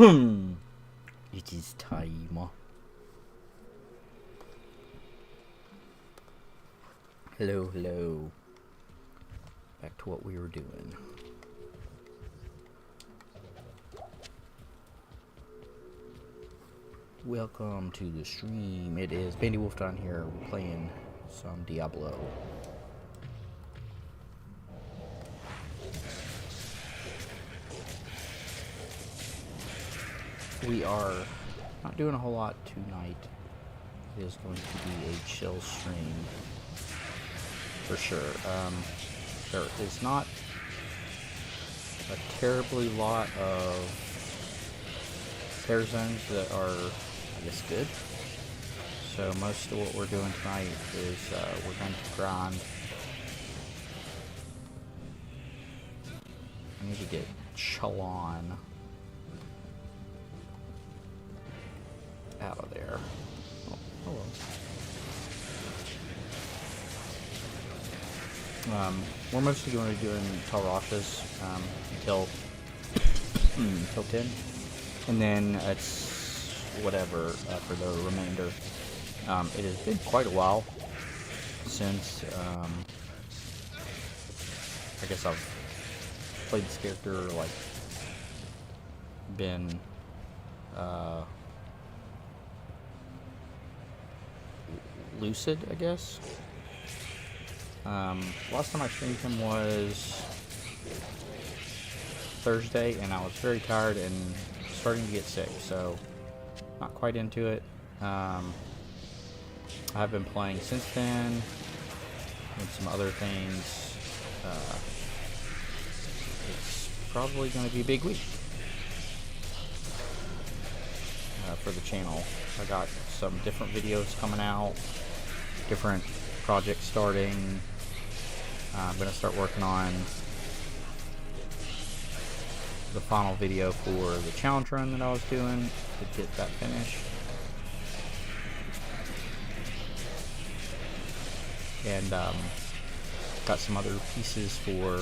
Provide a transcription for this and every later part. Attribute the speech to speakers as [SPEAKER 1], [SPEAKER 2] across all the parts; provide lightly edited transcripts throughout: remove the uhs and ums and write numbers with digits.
[SPEAKER 1] It is time. Hello, hello. Back to what we were doing. Welcome to the stream. It is Bandy Wolfdyne here. We're playing some Diablo. We are not doing a whole lot tonight. It is going to be a chill stream for sure. There is not a terribly lot of Terror zones that are, I guess, good. So most of what we're doing tonight is we're going to grind. I need to get Chalon out of there. Oh, hello. We're mostly going to be doing Talrashas until 10. And then it's whatever for the remainder. It has been quite a while since I guess I've played this character, like been lucid, I guess. Last time I streamed him was Thursday, and I was very tired and starting to get sick, so not quite into it. I've been playing since then and some other things. It's probably going to be a big week for the channel. I got some different videos coming out, different projects starting. I'm going to start working on the final video for the challenge run that I was doing to get that finished. And got some other pieces for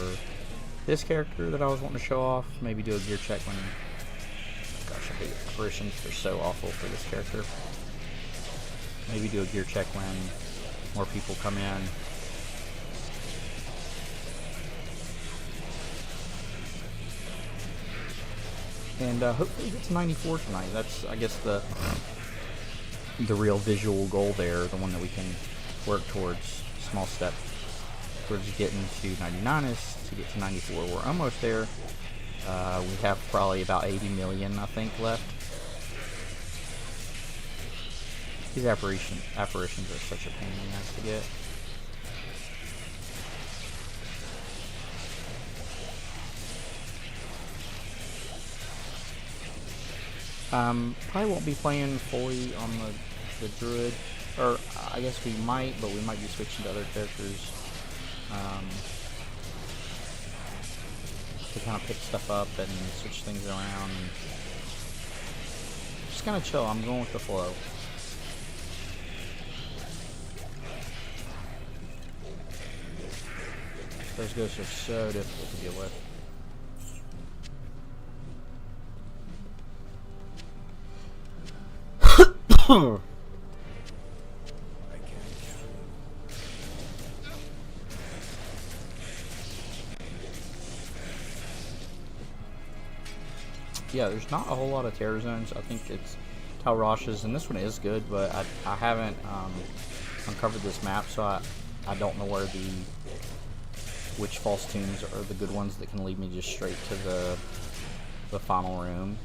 [SPEAKER 1] this character that I was wanting to show off. Maybe do a gear check when... Gosh, I hate apparitions. They're so awful for this character. Maybe do a gear check when more people come in. And hopefully get to 94 tonight. That's, I guess, the real visual goal there, the one that we can work towards. Small step towards getting to 99 is to get to 94. We're almost there. We have probably about 80 million, I think, left. These apparitions are such a pain in the ass to get. Probably won't be playing fully on the Druid, or I guess we might, but we might be switching to other characters to kind of pick stuff up and switch things around. Just kind of chill. I'm going with the flow. Those ghosts are so difficult to deal with. Yeah, there's not a whole lot of terror zones. I think it's Talrashas, and this one is good, but I haven't uncovered this map, so I don't know where which false tombs are the good ones that can lead me just straight to the final room.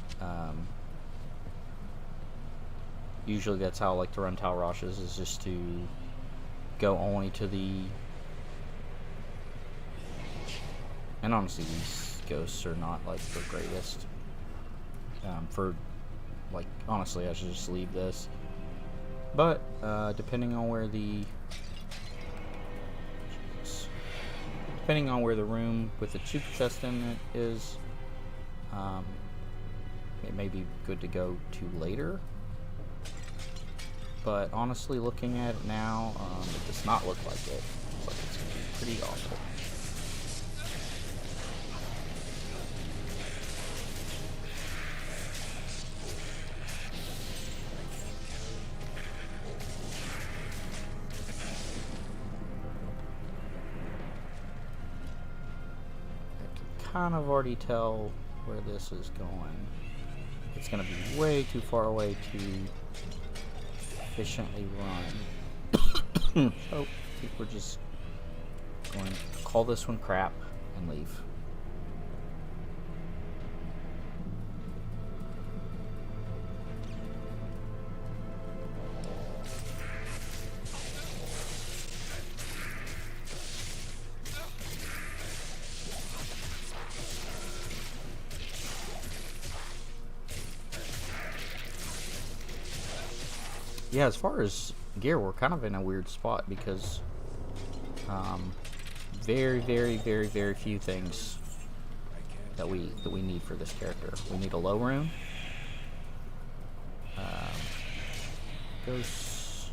[SPEAKER 1] Usually that's how I like to run Talrashas, is just to go only to the... And honestly, these ghosts are not, like, the greatest. Honestly, I should just leave this. But, depending on where the room with the super chest in it is, it may be good to go to later. But honestly, looking at it now, it does not look like it. Looks like it's going to be pretty awful. kind of already tell where this is going. It's going to be way too far away to efficiently run. So, I think we're just going to call this one crap and leave. Yeah, as far as gear, we're kind of in a weird spot because very, very, very, very few things that we need for this character. We need a low rune. Ghosts.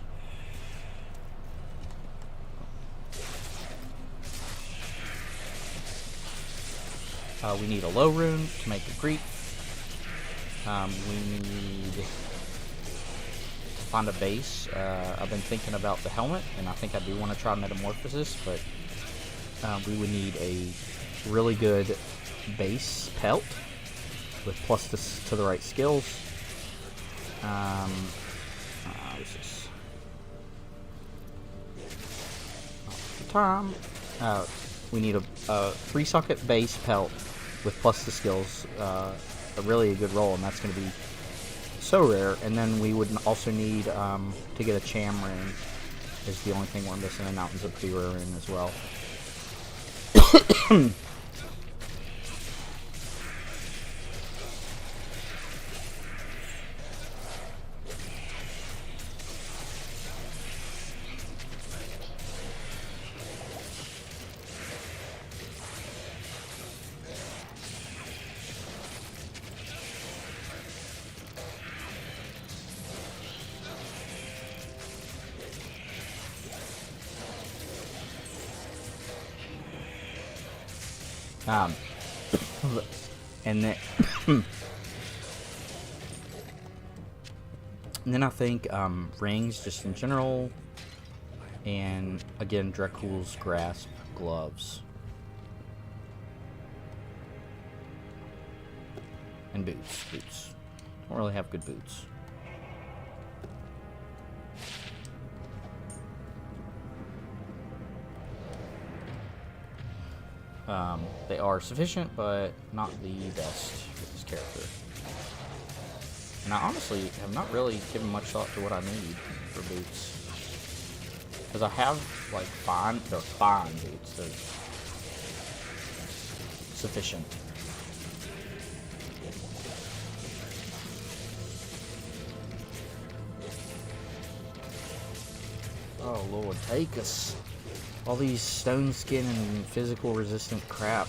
[SPEAKER 1] We need a low rune to make a creep. We need to find a base. I've been thinking about the helmet, and I think I do want to try Metamorphosis, but we would need a really good base pelt with plus to the right skills. What's this? We need a 3-socket base pelt with plus the skills. A really good roll, and that's going to be so rare. And then we would also need to get a Cham rune. Is the only thing we're missing, and Mountain's a pretty rare rune as well. And then, and then I think rings just in general, and again Dracul's Grasp gloves and boots. Don't really have good boots. They are sufficient, but not the best for this character. And I honestly have not really given much thought to what I need for boots. Because I have, like, they're fine boots. They're sufficient. Oh, Lord, take us. All these stone skin and physical resistant crap.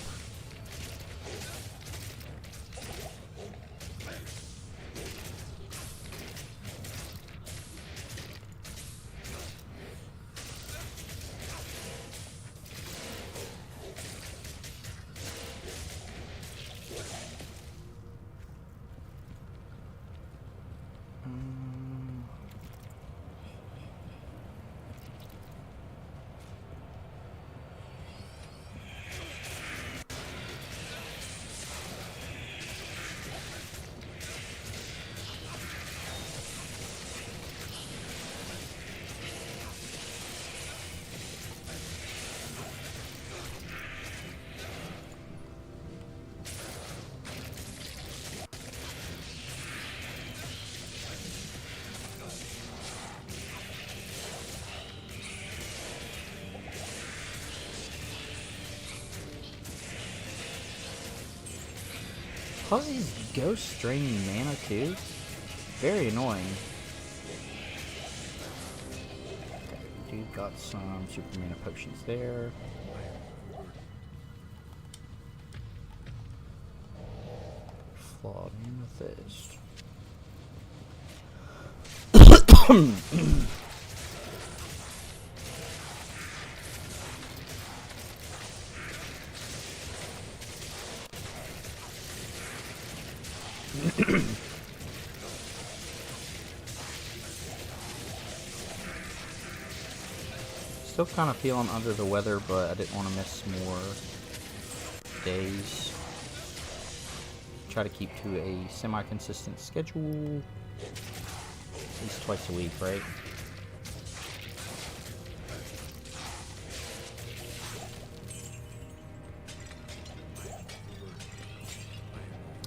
[SPEAKER 1] Plus these ghosts draining mana too. Very annoying. Okay, dude got some super mana potions there. Flawed amethyst. Still kind of feeling under the weather, but I didn't want to miss more days. try to keep to a semi-consistent schedule. At least twice a week, right?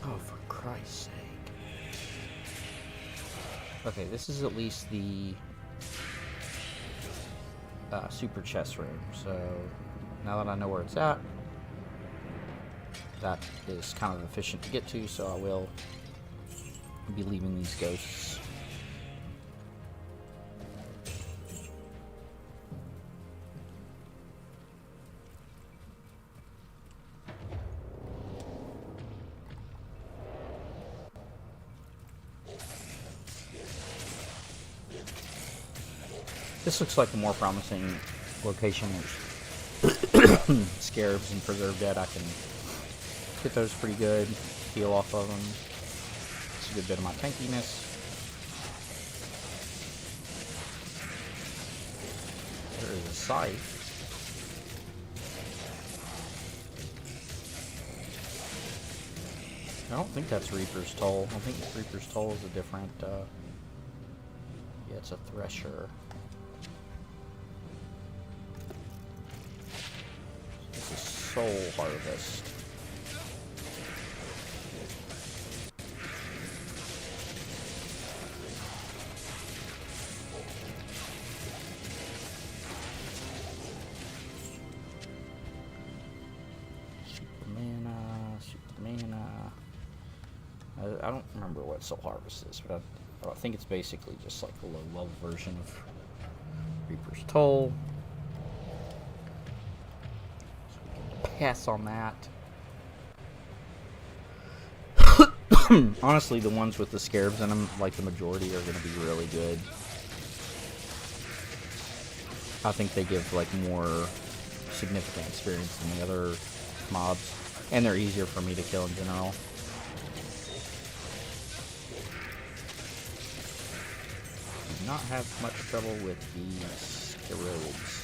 [SPEAKER 1] Oh, for Christ's sake. Okay, this is at least the super chest room. So now that I know where it's at, that is kind of efficient to get to, so I will be leaving these ghosts. This looks like a more promising location. There's scarabs and preserved dead. I can hit those pretty good, heal off of them. It's a good bit of my tankiness. There is a scythe. I don't think that's Reaper's Toll. I think Reaper's Toll is a different, yeah, it's a Thresher. This is Soul Harvest. I don't remember what Soul Harvest is, but I think it's basically just like a low-level version of Reaper's Toll. So we can pass on that. Honestly, the ones with the scarabs in them, like the majority, are going to be really good. I think they give like more significant experience than the other mobs, and they're easier for me to kill in general. Do not have much trouble with these scarabs.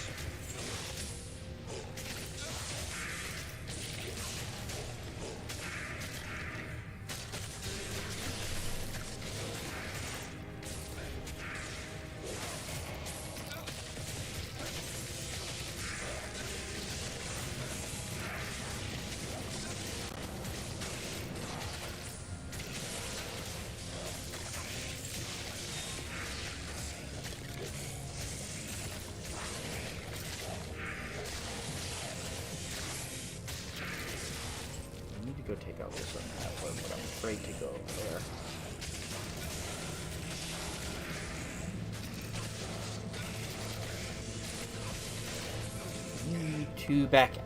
[SPEAKER 1] Go take out this on that one, but I'm afraid to go over there. Need to back it.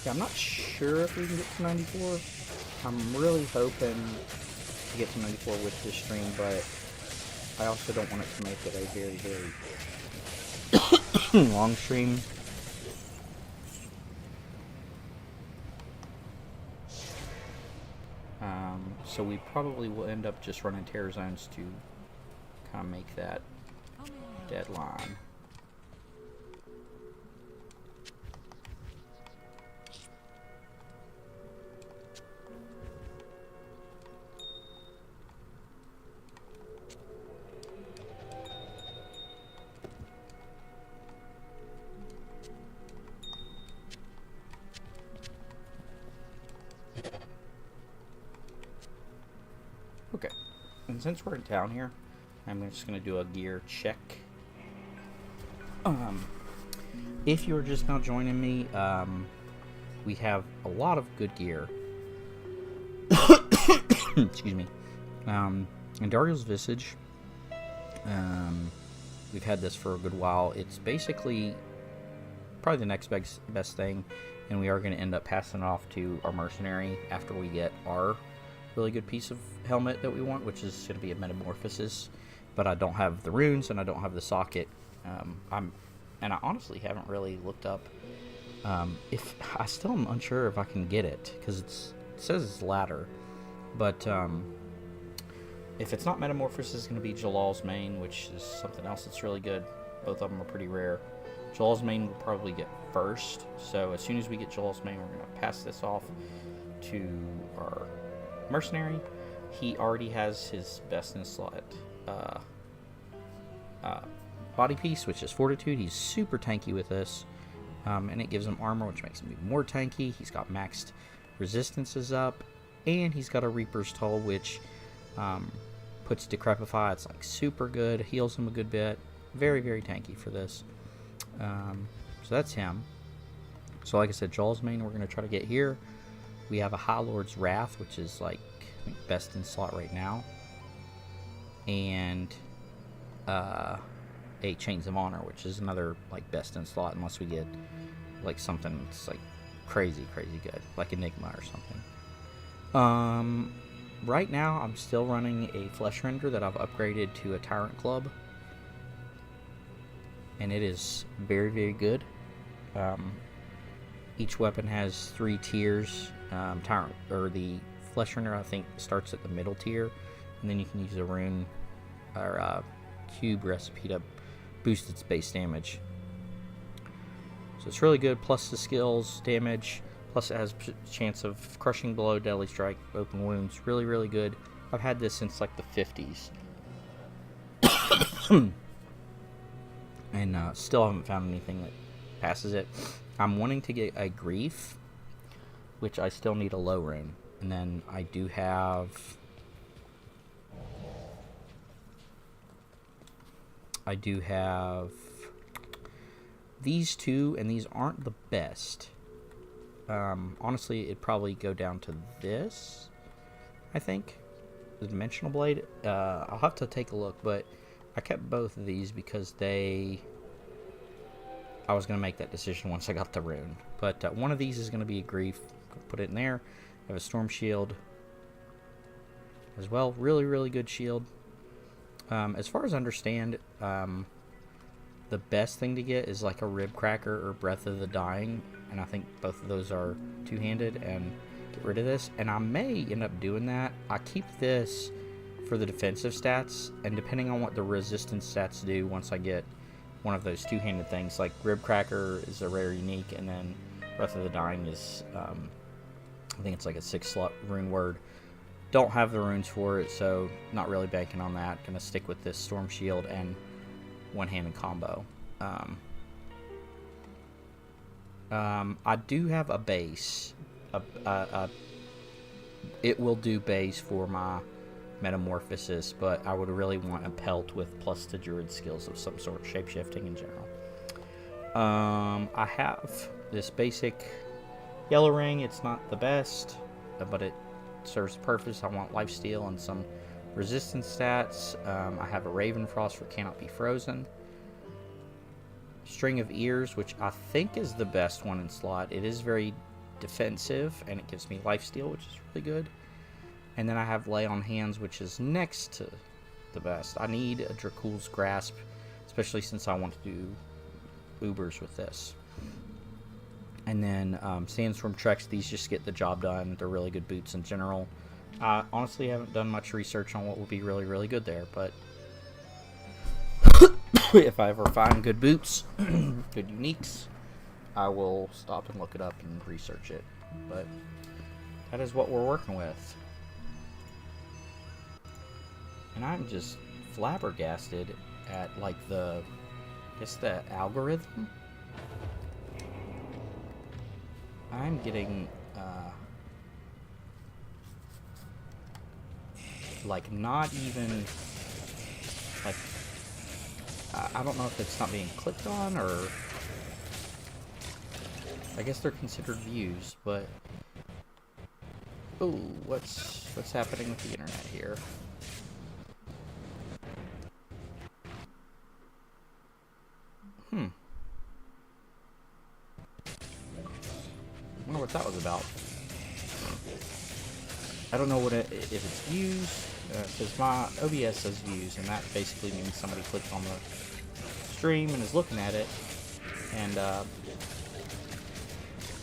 [SPEAKER 1] Yeah, I'm not sure if we can get to 94. I'm really hoping to get to 94 with this stream, but I also don't want it to make it a very, very long stream. So we probably will end up just running Terror Zones to kind of make that deadline. Okay, and since we're in town here, I'm just going to do a gear check. If you're just now joining me, we have a lot of good gear. Excuse me. Andariel's Visage. We've had this for a good while. It's basically probably the next best thing, and we are going to end up passing it off to our mercenary after we get our really good piece of helmet that we want, which is going to be a Metamorphosis, but I don't have the runes and I don't have the socket. I honestly haven't really looked up if I still am unsure if I can get it, because it says it's ladder, but If it's not Metamorphosis, it's going to be Jalal's main, which is something else that's really good. Both of them are pretty rare. Jalal's main will probably get first, so as soon as we get Jalal's main, we're going to pass this off to our mercenary. He already has his best in slot body piece, which is Fortitude. He's super tanky with this, and it gives him armor, which makes him even more tanky. He's got maxed resistances up, and he's got a Reaper's Toll, which puts Decrepify. It's like super good, heals him a good bit. Very, very tanky for this. So that's him. So like I said, Jaws main we're going to try to get here. We have a High Lord's Wrath, which is like I think best in slot right now. And a Chains of Honor, which is another like best in slot unless we get like something that's like crazy good, like Enigma or something. Right now I'm still running a Flesh Render that I've upgraded to a Tyrant Club, and it is very, very good. Each weapon has 3 tiers. Tyrant, or the Flesh Render, I think starts at the middle tier, and then you can use a rune or cube recipe to boost its base damage. So it's really good, plus the skills, damage, plus it has chance of Crushing Blow, Deadly Strike, Open Wounds. Really, really good. I've had this since like the 50s. And still haven't found anything that passes it. I'm wanting to get a Grief, which I still need a low rune. And then I do have... these two, and these aren't the best. Honestly, it'd probably go down to this, I think. The Dimensional Blade. I'll have to take a look, but I kept both of these because I was going to make that decision once I got the rune. But one of these is going to be a Grief. Put it in there. I have a Storm Shield as well. Really, really good shield. As far as I understand, the best thing to get is like a Rib Cracker or Breath of the Dying, and I think both of those are two-handed, and get rid of this. And I may end up doing that. I keep this for the defensive stats, and depending on what the resistance stats do once I get one of those two-handed things, like Rib Cracker is a rare unique, and then Breath of the Dying is, I think it's like a 6-slot rune word. Don't have the runes for it, so not really banking on that. Gonna stick with this Storm Shield and one-handed combo. I do have a base. It will do base for my Metamorphosis, but I would really want a pelt with plus the Druid skills of some sort, shapeshifting in general. I have this basic Yellow Ring. It's not the best, but it serves the purpose. I want lifesteal and some resistance stats. I have a Raven Frost for Cannot Be Frozen. String of Ears, which I think is the best one in slot. It is very defensive, and it gives me lifesteal, which is really good. And then I have Lay on Hands, which is next to the best. I need a Dracul's Grasp, especially since I want to do Ubers with this. And then Sandstorm Treks, these just get the job done. They're really good boots in general. I honestly haven't done much research on what would be really, really good there, but if I ever find good boots, good uniques, I will stop and look it up and research it. But that is what we're working with. And I'm just flabbergasted at like the algorithm. I'm getting like not even like I don't know if it's not being clicked on, or I guess they're considered views, but oh, what's happening with the internet here? I wonder what that was about. I don't know what if it's views, because my OBS says views, and that basically means somebody clicked on the stream and is looking at it, and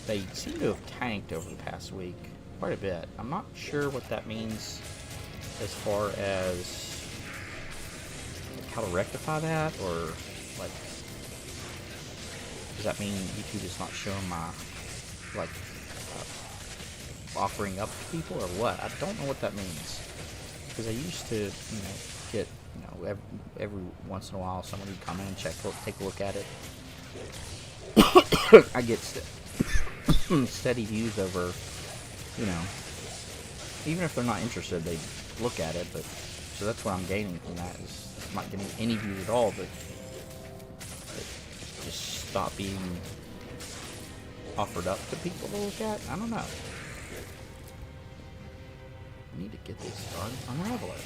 [SPEAKER 1] they seem to have tanked over the past week quite a bit. I'm not sure what that means as far as how to rectify that, or like, does that mean YouTube is not showing my like offering up to people, or what? I don't know what that means, because I used to, get, every once in a while someone would come in and take a look at it. I get steady views over, even if they're not interested, they look at it. But so that's what I'm gaining from that, is I'm not getting any views at all, but just stop being offered up to people to look at. I don't know. I need to get this Unraveler.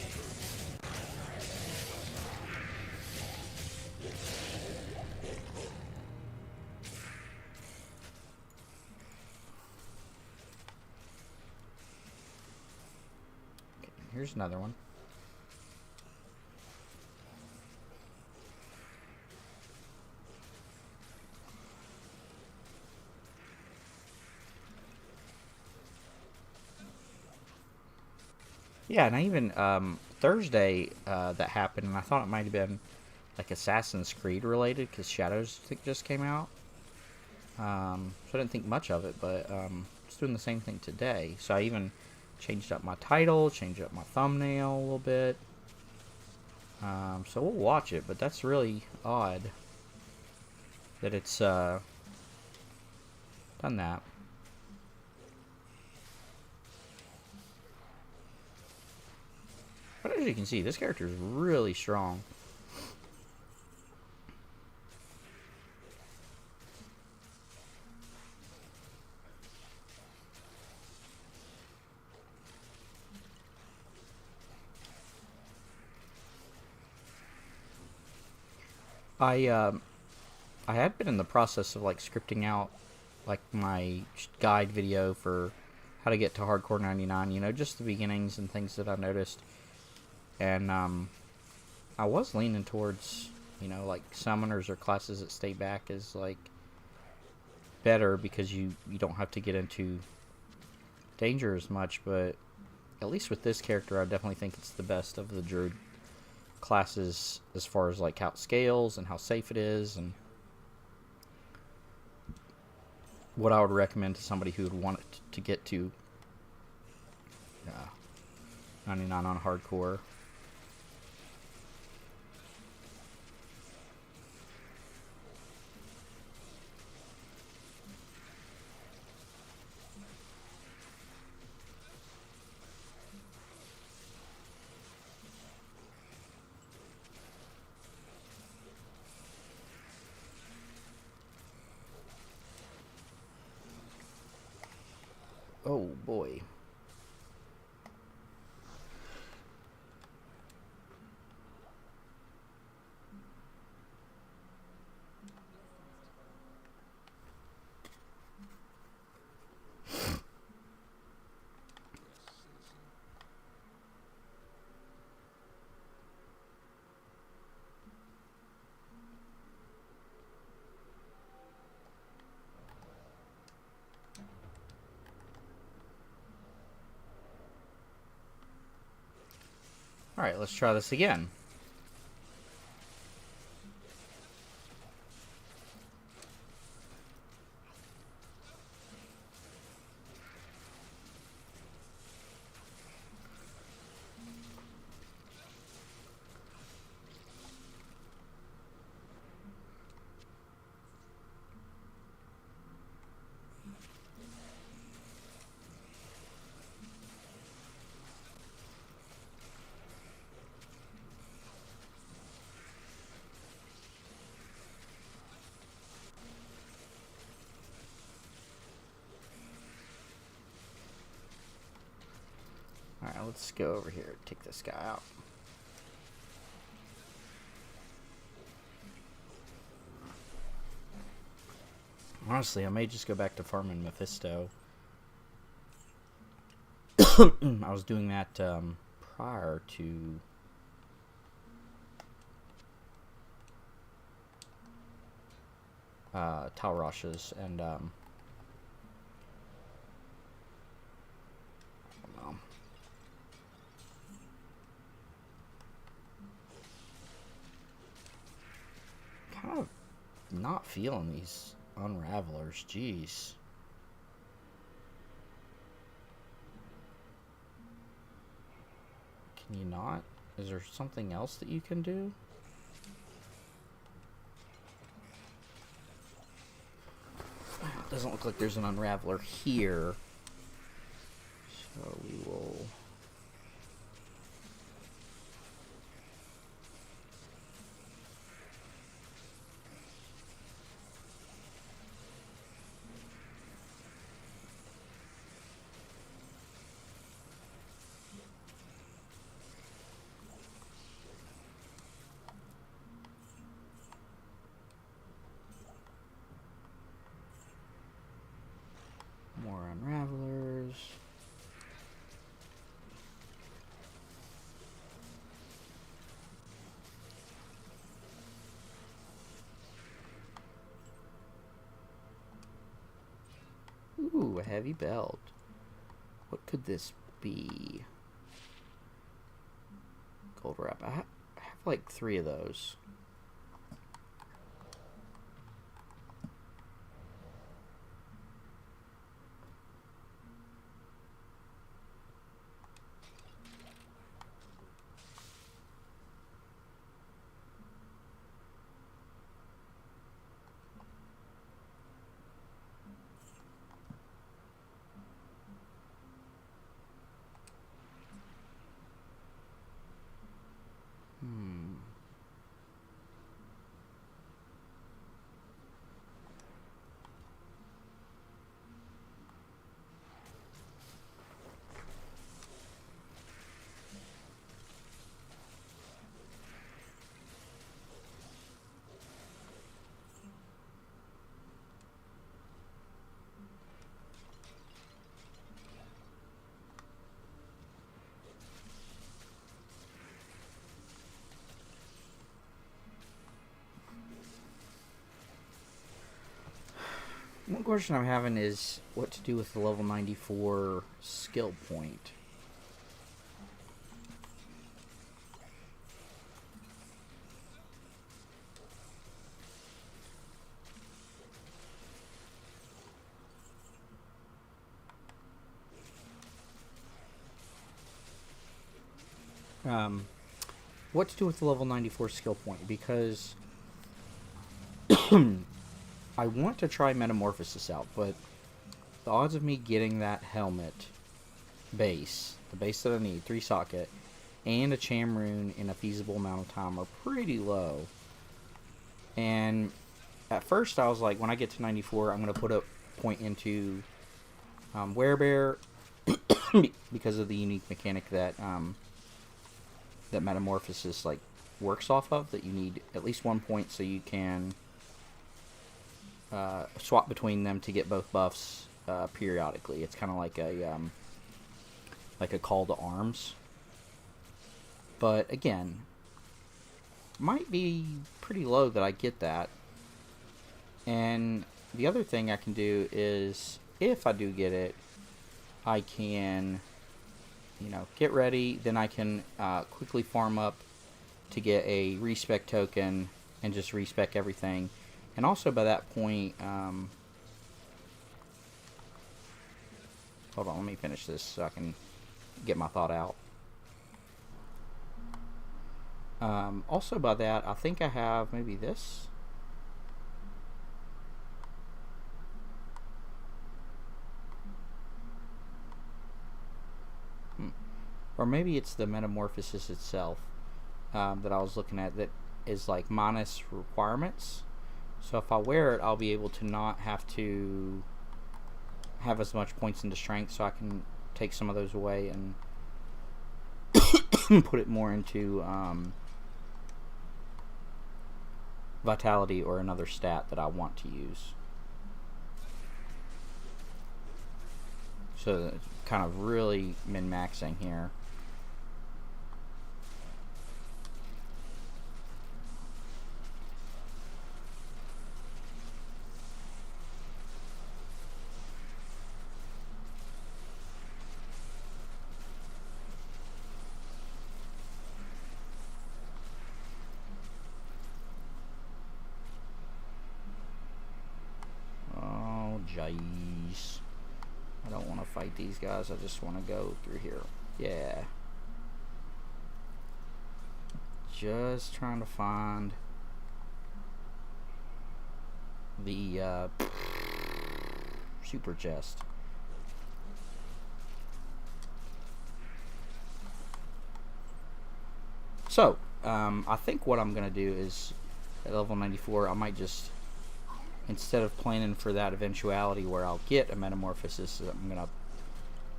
[SPEAKER 1] Okay, here's another one. Yeah, and I even, Thursday, that happened, and I thought it might have been, like, Assassin's Creed related, because Shadows just came out. So I didn't think much of it, but, it's doing the same thing today. So I even changed up my title, changed up my thumbnail a little bit. So we'll watch it, but that's really odd that it's, done that. But as you can see, this character is really strong. I had been in the process of like scripting out like my guide video for how to get to hardcore 99, just the beginnings and things that I noticed. And I was leaning towards, like summoners or classes that stay back is like better, because you don't have to get into danger as much. But at least with this character, I definitely think it's the best of the druid classes as far as like how it scales and how safe it is, and what I would recommend to somebody who would want it to get to 99 on hardcore. Oh boy. Alright, let's try this again. Alright, let's go over here and take this guy out. Honestly, I may just go back to farming Mephisto. I was doing that prior to Talrash's, and I don't know. not feeling these unravelers. Jeez. Can you not? Is there something else that you can do? It doesn't look like there's an unraveler here. So we will... more unravelers. Ooh, a heavy belt. What could this be? Gold wrap. I have like 3 of those. One question I'm having is what to do with the level 94 skill point. What to do with the level 94 skill point, because I want to try Metamorphosis out, but the odds of me getting that helmet base, the base that I need, 3 socket, and a Cham rune in a feasible amount of time are pretty low. And at first I was like, when I get to 94, I'm going to put a point into Werebear because of the unique mechanic that that Metamorphosis like works off of, that you need at least 1 point so you can swap between them to get both buffs periodically. It's kind of like a call to arms. But again, might be pretty low that I get that. And the other thing I can do is, if I do get it, I can, get ready. Then I can quickly farm up to get a respec token and just respec everything. And also by that point, hold on, let me finish this so I can get my thought out. Also by that, I think I have maybe this. Or maybe it's the Metamorphosis itself that I was looking at that is like minus requirements. So if I wear it, I'll be able to not have to have as much points into strength, so I can take some of those away and put it more into vitality or another stat that I want to use. So kind of really min-maxing here. Jeez. I don't want to fight these guys. I just want to go through here. Yeah. Just trying to find the super chest. So, I think what I'm going to do is, at level 94, I might just, instead of planning for that eventuality where I'll get a metamorphosis, I'm going to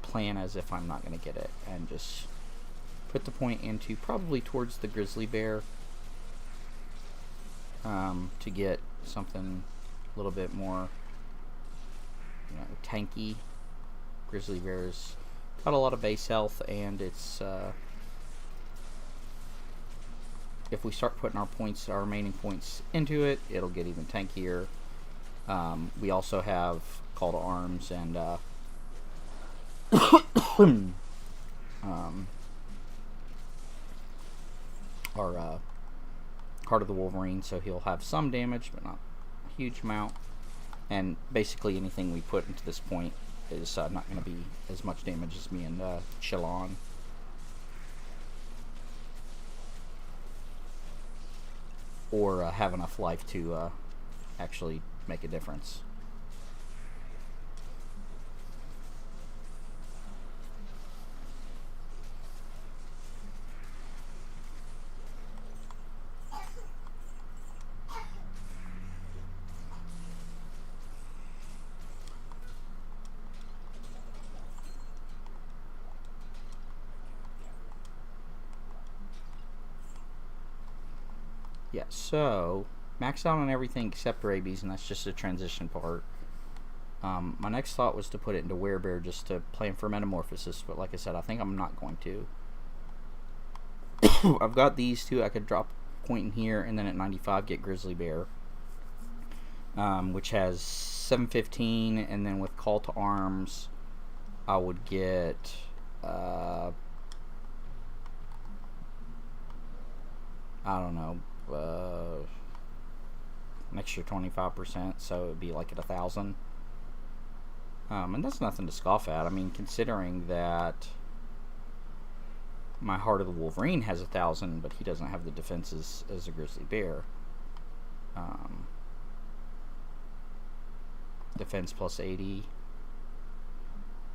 [SPEAKER 1] plan as if I'm not going to get it, and just put the point into probably towards the grizzly bear, to get something a little bit more, you know, tanky. Grizzly bear's got a lot of base health, and it's if we start putting our points, our remaining points into it, it'll get even tankier. We also have call to arms and our Heart of the Wolverine, so he'll have some damage, but not a huge amount. And basically anything we put into this point is not going to be as much damage as me and Chillon. Or have enough life to actually make a difference. Yeah, so max out on everything except rabies, and that's just a transition part. My next thought was to put it into werebear just to plan for metamorphosis, but like I said, I think I'm not going to. I've got these two. I could drop a point in here, and then at 95 get grizzly bear, which has 715, and then with call to arms, I would get I don't know. An extra 25%, so it would be like at 1,000. And that's nothing to scoff at. I mean, considering that my Heart of the Wolverine has 1,000, but he doesn't have the defenses as a grizzly bear. Defense plus 80.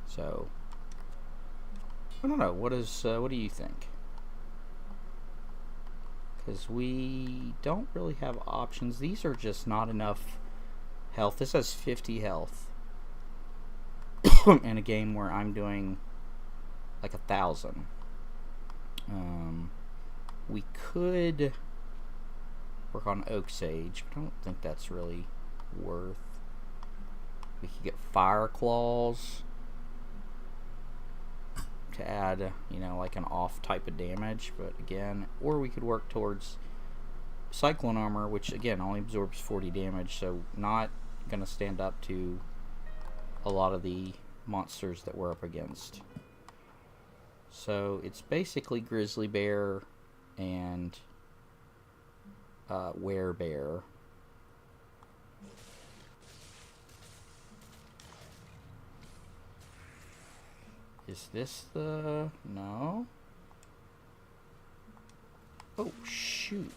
[SPEAKER 1] So I don't know. What do you think? Because we don't really have options. These are just not enough health. This has 50 health in a game where I'm doing like 1,000. We could work on Oak Sage, but I don't think that's really worth. We could get Fire Claws to add, you know, like an off type of damage, but again, or we could work towards Cyclone Armor, which again only absorbs 40 damage, so not gonna stand up to a lot of the monsters that we're up against. So it's basically grizzly bear and werebear. Is this the... no? Oh, shoot.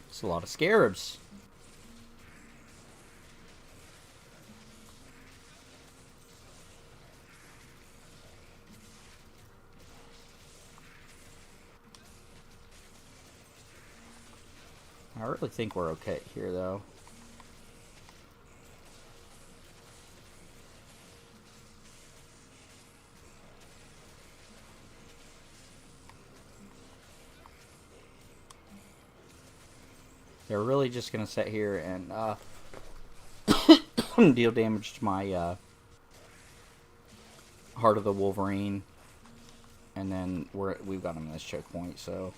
[SPEAKER 1] It's a lot of scarabs. I really think we're okay here, though. They're really just going to sit here and deal damage to my Heart of the Wolverine. And then we've got him in this choke point, so...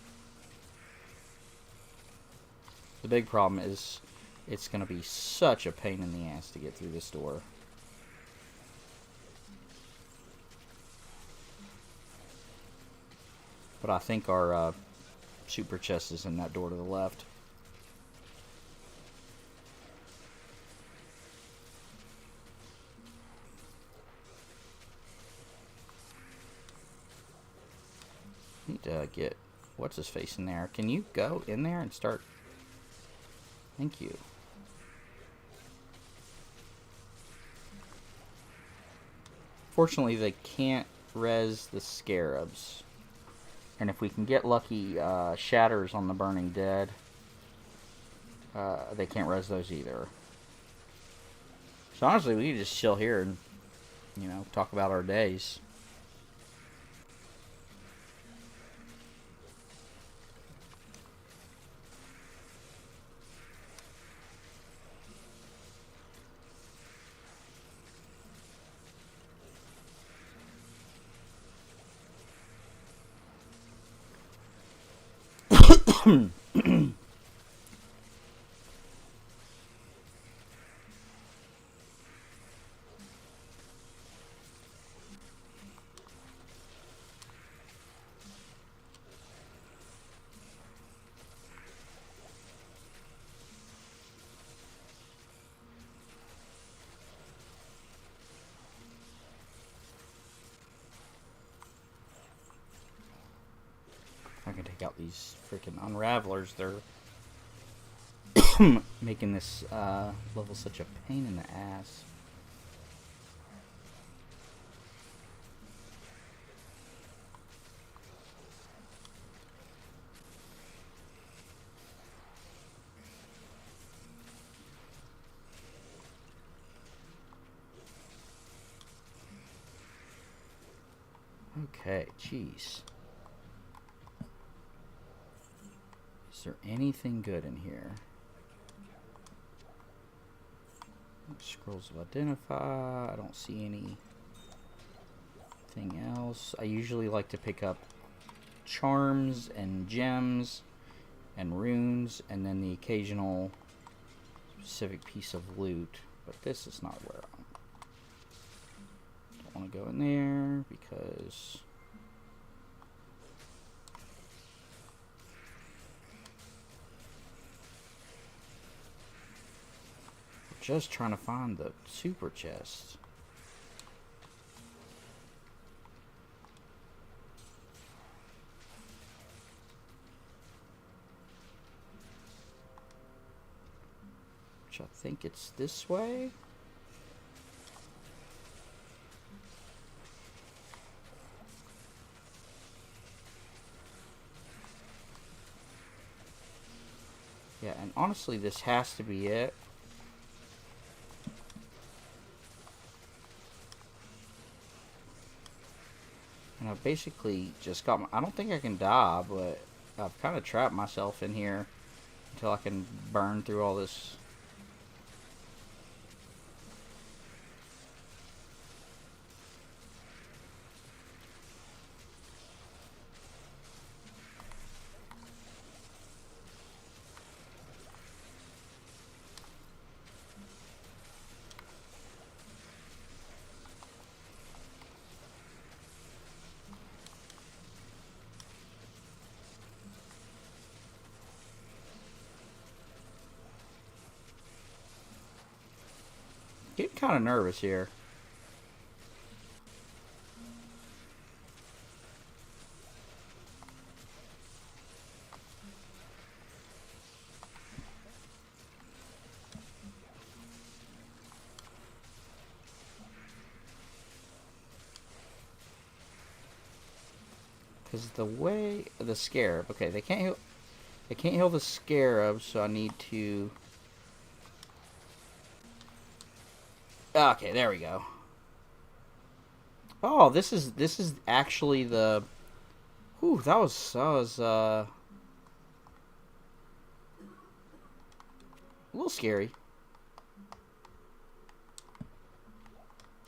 [SPEAKER 1] The big problem is it's going to be such a pain in the ass to get through this door. But I think our super chest is in that door to the left. Need to get what's his face in there. Can you go in there and start? Thank you. Fortunately, they can't res the scarabs. And if we can get lucky shatters on the Burning Dead, they can't res those either. So honestly, we can just chill here and, you know, talk about our days. I can take out these freaking unravelers. They're making this level such a pain in the ass. Okay, jeez. Is there anything good in here? Scrolls of Identify. I don't see anything else. I usually like to pick up charms and gems and runes and then the occasional specific piece of loot. But this is not where I don't want to go in there because we're just trying to find the super chest. Which I think it's this way. Yeah, and honestly, this has to be it. And I basically just got my... I don't think I can die, but I've kind of trapped myself in here until I can burn through all this. Getting kind of nervous here. Because the way the scarab, okay, they can't heal the scarab, so I need to. Okay, there we go. Oh, this is actually the. Ooh, that was a little scary.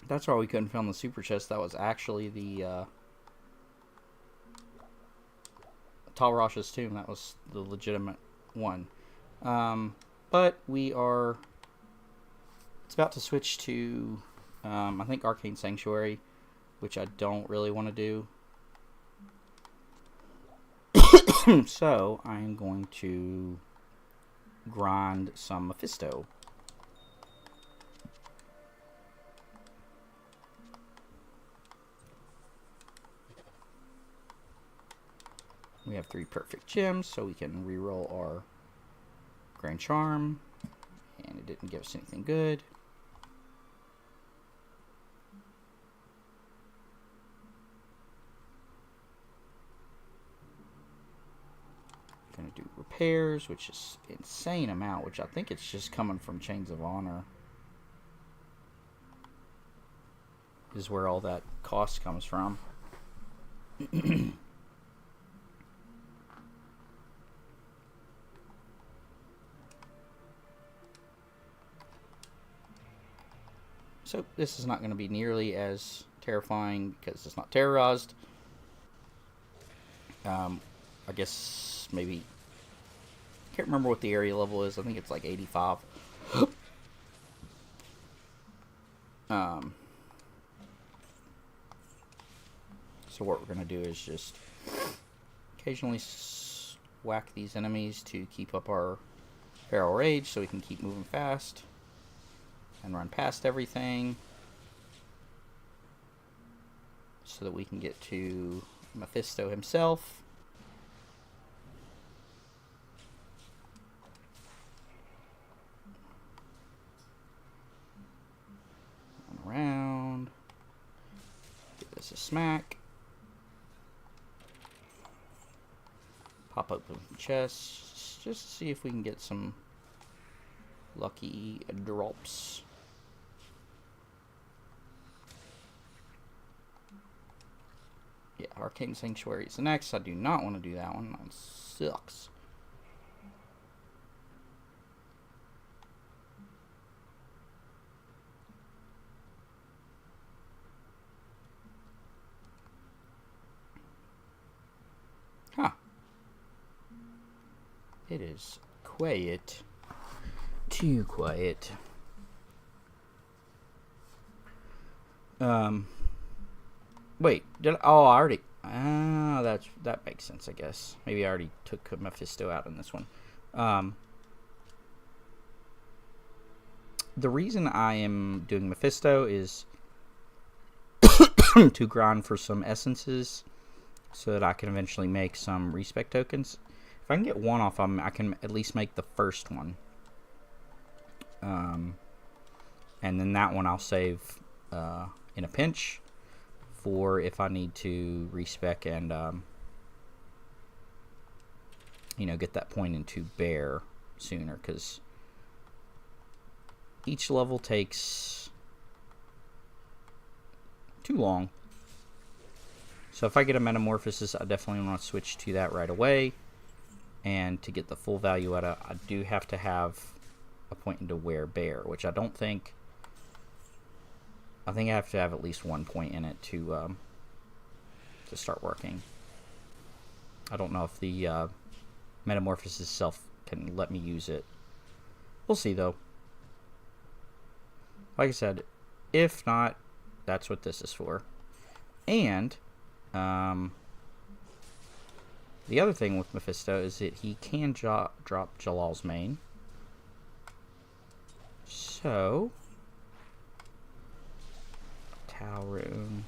[SPEAKER 1] That's why we couldn't find the super chest. That was actually the Talrash's tomb. That was the legitimate one. But we are. It's about to switch to, I think, Arcane Sanctuary, which I don't really want to do. So I'm going to grind some Mephisto. We have 3 perfect gems, so we can reroll our Grand Charm. And it didn't give us anything good. Gonna do repairs, which is insane amount, which I think it's just coming from Chains of Honor. Is where all that cost comes from. So this is not going to be nearly as terrifying because it's not terrorized. I guess maybe, can't remember what the area level is. I think it's like 85. So what we're going to do is just occasionally whack these enemies to keep up our Feral Rage so we can keep moving fast and run past everything so that we can get to Mephisto himself. Run around. Give this a smack. Pop open chests just to see if we can get some lucky drops. Yeah, Arcane Sanctuary is the next. I do not want to do that one. That sucks. Huh. It is quiet. Too quiet. Wait, I already... that makes sense, I guess. Maybe I already took Mephisto out in this one. The reason I am doing Mephisto is to grind for some essences so that I can eventually make some respec tokens. If I can get one off of them, I can at least make the first one. And then that one I'll save in a pinch for if I need to respec and get that point into bear sooner, because each level takes too long. So if I get a metamorphosis, I definitely want to switch to that right away, and to get the full value out of, I do have to have a point into wear bear, which I don't think. I think I have to have at least 1 point in it to start working. I don't know if the metamorphosis itself can let me use it. We'll see, though. Like I said, if not, that's what this is for. And the other thing with Mephisto is that he can drop Jalal's main. So Talroom.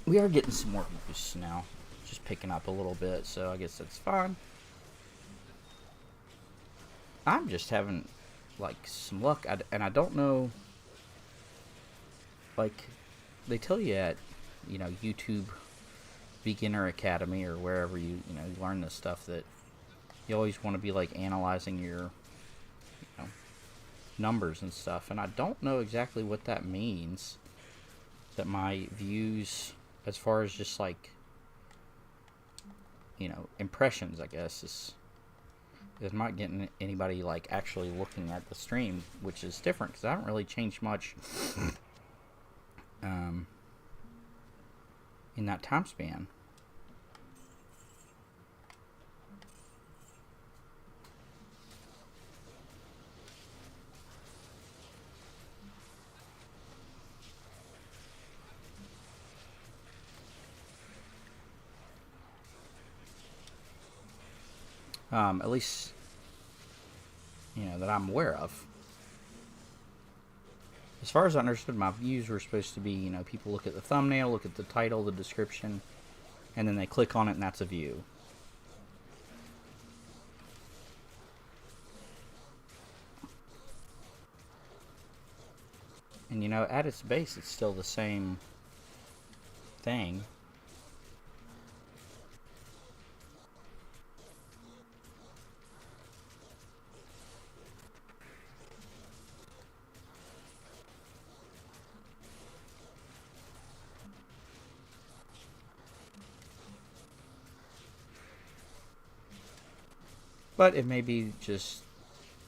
[SPEAKER 1] We are getting some more boosts now. Just picking up a little bit, so I guess that's fine. I'm just having, like, some luck. And I don't know... Like, they tell you at, YouTube Beginner Academy or wherever you learn this stuff, that you always want to be, like, analyzing your, numbers and stuff. And I don't know exactly what that means. That my views... as far as just like you know, impressions, I guess, is not getting anybody like actually looking at the stream, which is different because I haven't really changed much in that time span. At least, you know, that I'm aware of. As far as I understood, my views were supposed to be, you know, people look at the thumbnail, look at the title, the description, and then they click on it and that's a view. And, you know, at its base, it's still the same thing. But it may be just,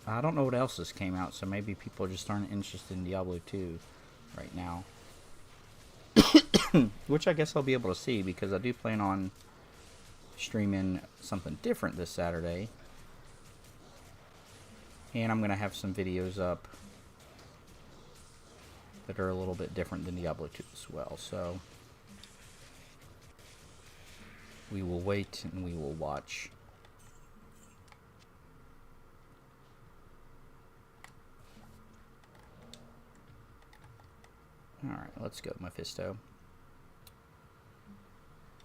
[SPEAKER 1] I don't know what else this came out, so maybe people just aren't interested in Diablo 2 right now. Which I guess I'll be able to see, because I do plan on streaming something different this Saturday. And I'm going to have some videos up that are a little bit different than Diablo 2 as well. So we will wait and we will watch. Alright, let's go, Mephisto.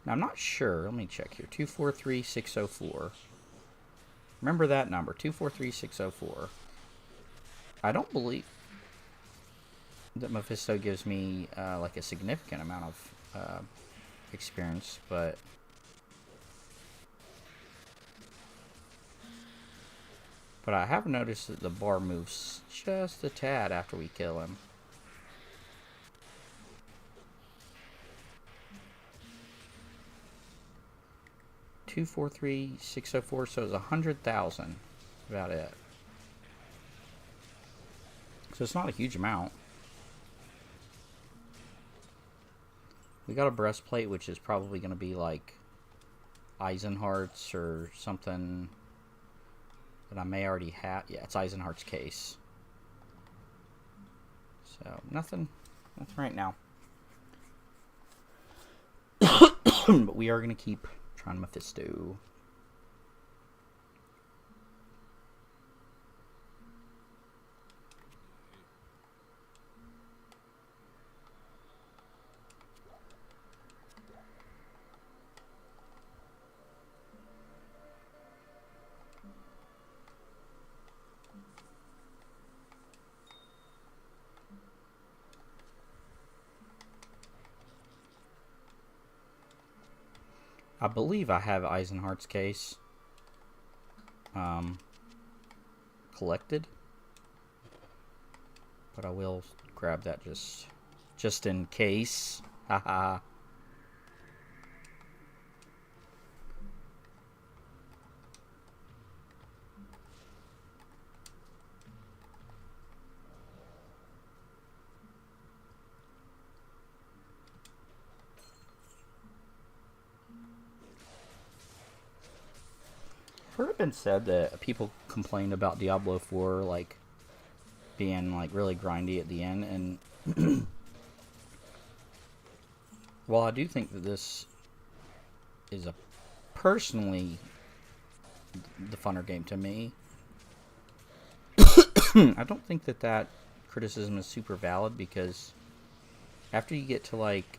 [SPEAKER 1] Now, I'm not sure. Let me check here. 243604. Remember that number, 243604. I don't believe that Mephisto gives me like a significant amount of experience, but I have noticed that the bar moves just a tad after we kill him. $243,604, so it's 100,000. About it. So it's not a huge amount. We got a breastplate, which is probably going to be like Eisenhardt's or something that I may already have. Yeah, it's Eisenhardt's case. So nothing right now. But we are going to keep trying Mephisto. I believe I have Eisenhardt's case collected, but I will grab that just in case. Haha. I've heard it been said that people complained about Diablo 4 like being like really grindy at the end, and while I do think that this is a personally the funner game to me, I don't think that criticism is super valid, because after you get to like,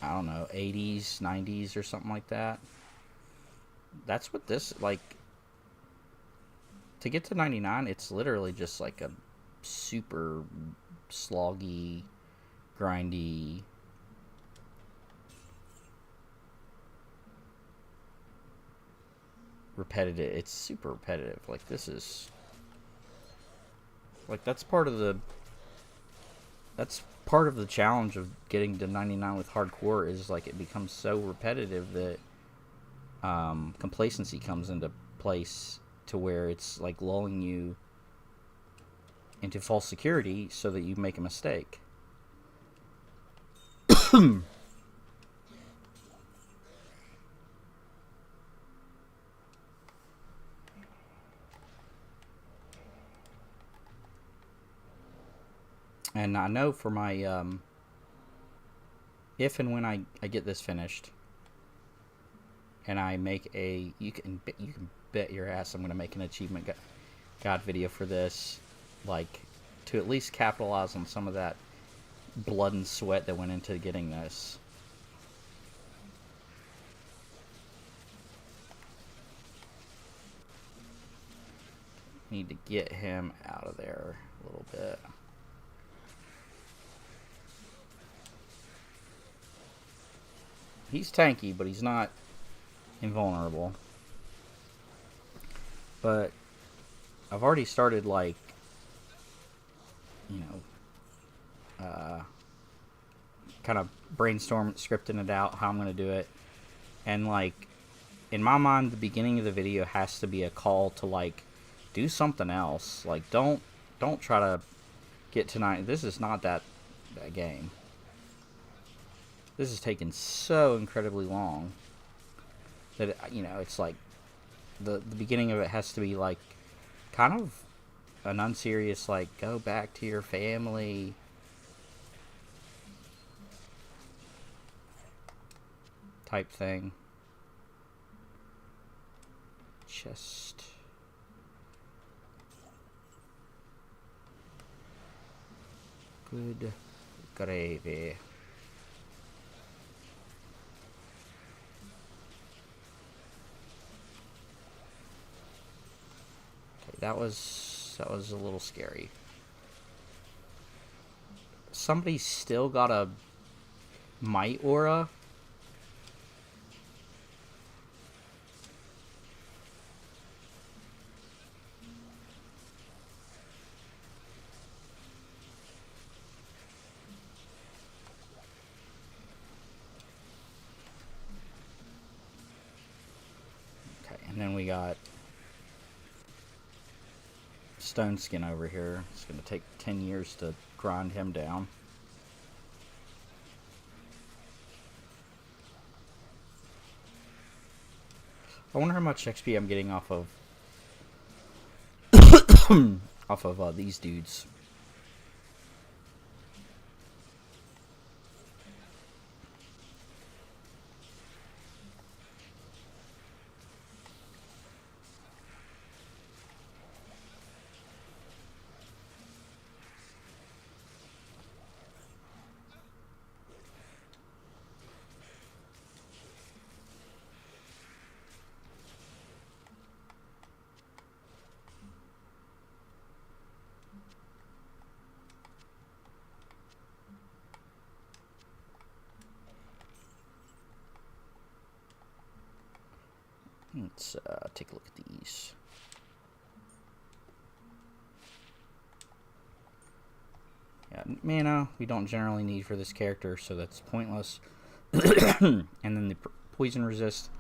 [SPEAKER 1] I don't know, 80s, 90s or something like that, that's what this, like, to get to 99, it's literally just like a super sloggy, grindy, repetitive. It's super repetitive. Like, this is, like, that's part of the challenge of getting to 99 with hardcore, is like it becomes so repetitive that complacency comes into place to where it's like lulling you into false security so that you make a mistake. And I know for my if and when I get this finished and I make a you can bet your ass I'm going to make an achievement god video for this, like, to at least capitalize on some of that blood and sweat that went into getting this. Need to get him out of there a little bit. He's tanky, but he's not invulnerable. But I've already started, like, you know, kind of brainstorm, scripting it out, how I'm going to do it. And, like, in my mind, the beginning of the video has to be a call to, like, do something else. Like, don't try to get tonight. This is not that game. This is taking so incredibly long that, you know, it's like the beginning of it has to be like kind of an unserious, like, go back to your family type thing. Just good gravy. That was a little scary. Somebody's still got a might aura. Okay, and then we got Stone Skin over here. It's going to take 10 years to grind him down. I wonder how much XP I'm getting off of these dudes. Let's take a look at these. Yeah, mana we don't generally need for this character, so that's pointless. And then the poison resist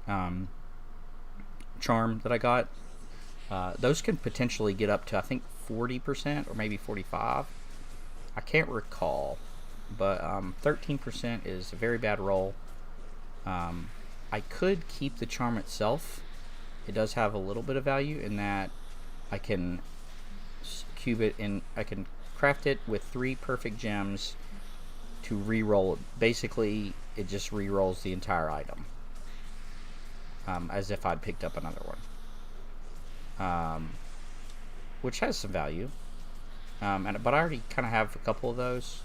[SPEAKER 1] charm that I got, those can potentially get up to, I think, 40% or maybe 45%. I can't recall, but 13% is a very bad roll. I could keep the charm itself. It does have a little bit of value in that I can cube it in. I can craft it with 3 perfect gems to re-roll it. Basically, it just re-rolls the entire item, as if I'd picked up another one, which has some value. But I already kind of have a couple of those.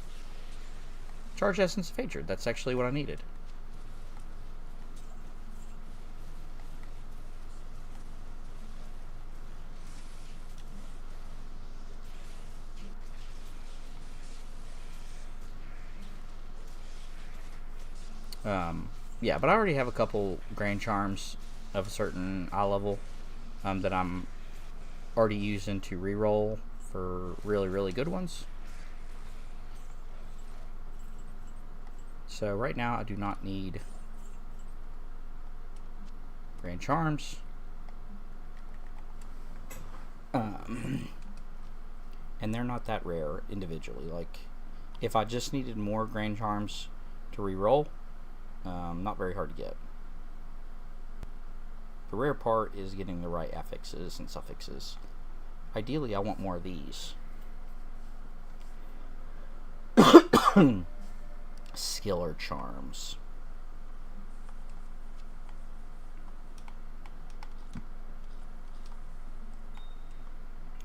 [SPEAKER 1] Charge Essence of Hatred. That's actually what I needed. Yeah, but I already have a couple Grand Charms of a certain eye level that I'm already using to reroll for really, really good ones. So right now I do not need Grand Charms. And they're not that rare individually. Like, if I just needed more Grand Charms to re-roll, not very hard to get. The rare part is getting the right affixes and suffixes. Ideally, I want more of these. Skiller Charms.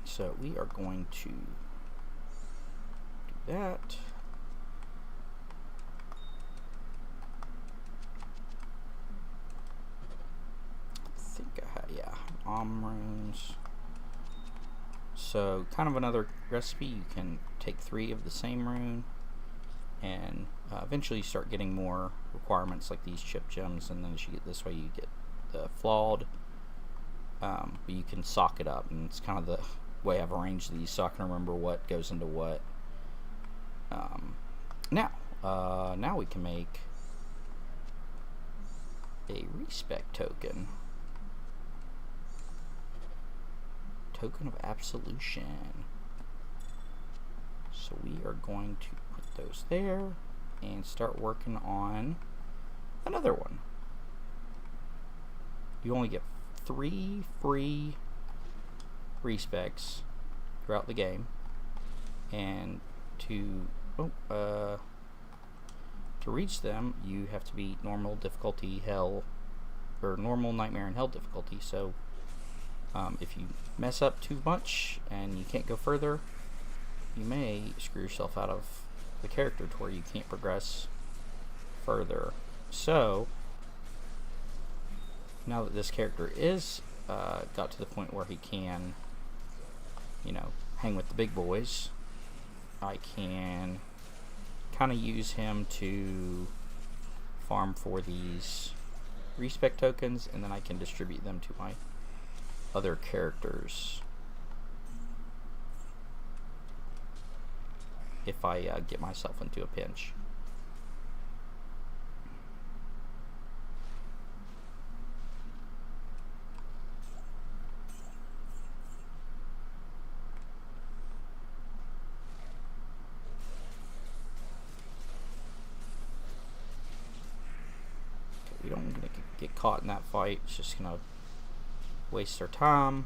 [SPEAKER 1] So we are going to do that. I think I had, yeah, runes. So kind of another recipe. You can take 3 of the same rune, and eventually you start getting more requirements like these chip gems, and then as you get this way you get the flawed. But you can sock it up, and it's kind of the way I've arranged these so I can remember what goes into what. Now we can make a respect token. Token of absolution. So we are going to put those there and start working on another one. You only get 3 free respects throughout the game, and to reach them you have to beat normal difficulty hell, or normal nightmare and hell difficulty. So if you mess up too much and you can't go further, you may screw yourself out of the character to where you can't progress further. So now that this character is got to the point where he can, you know, hang with the big boys, I can kind of use him to farm for these respect tokens, and then I can distribute them to my other characters if I get myself into a pinch. We don't want to get caught in that fight. It's just going to waste our time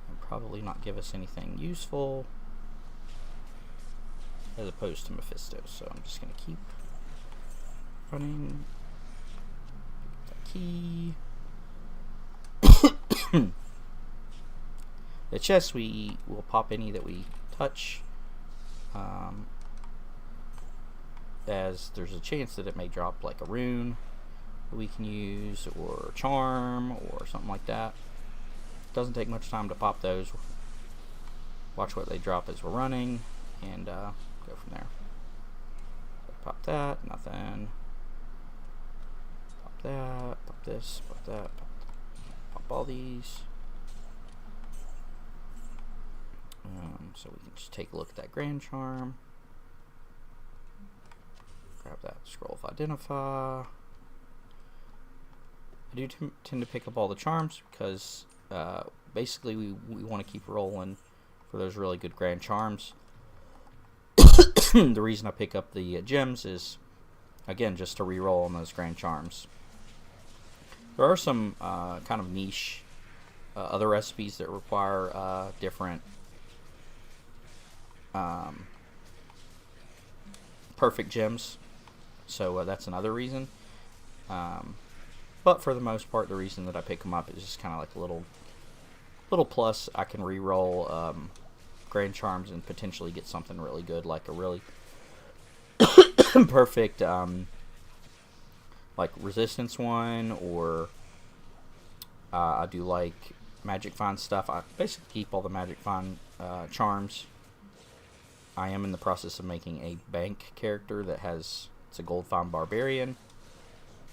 [SPEAKER 1] and probably not give us anything useful, as opposed to Mephisto. So I'm just going to keep running. That key. The chest, we will pop any that we touch, as there's a chance that it may drop like a rune that we can use, or a charm, or something like that. Doesn't take much time to pop those. Watch what they drop as we're running, and go from there. Pop that, nothing. Pop that, pop this, pop that, pop all these. So we can just take a look at that Grand Charm. Grab that Scroll of Identify. I do tend to pick up all the charms because basically we want to keep rolling for those really good Grand Charms. The reason I pick up the gems is, again, just to re-roll on those Grand Charms. There are some kind of niche other recipes that require different perfect gems, so that's another reason. But for the most part, the reason that I pick them up is just kind of like a little plus. I can re-roll Grand Charms and potentially get something really good, like a really perfect like resistance one, or I do like Magic Find stuff. I basically keep all the Magic Find charms. I am in the process of making a bank character that it's a Gold Find Barbarian,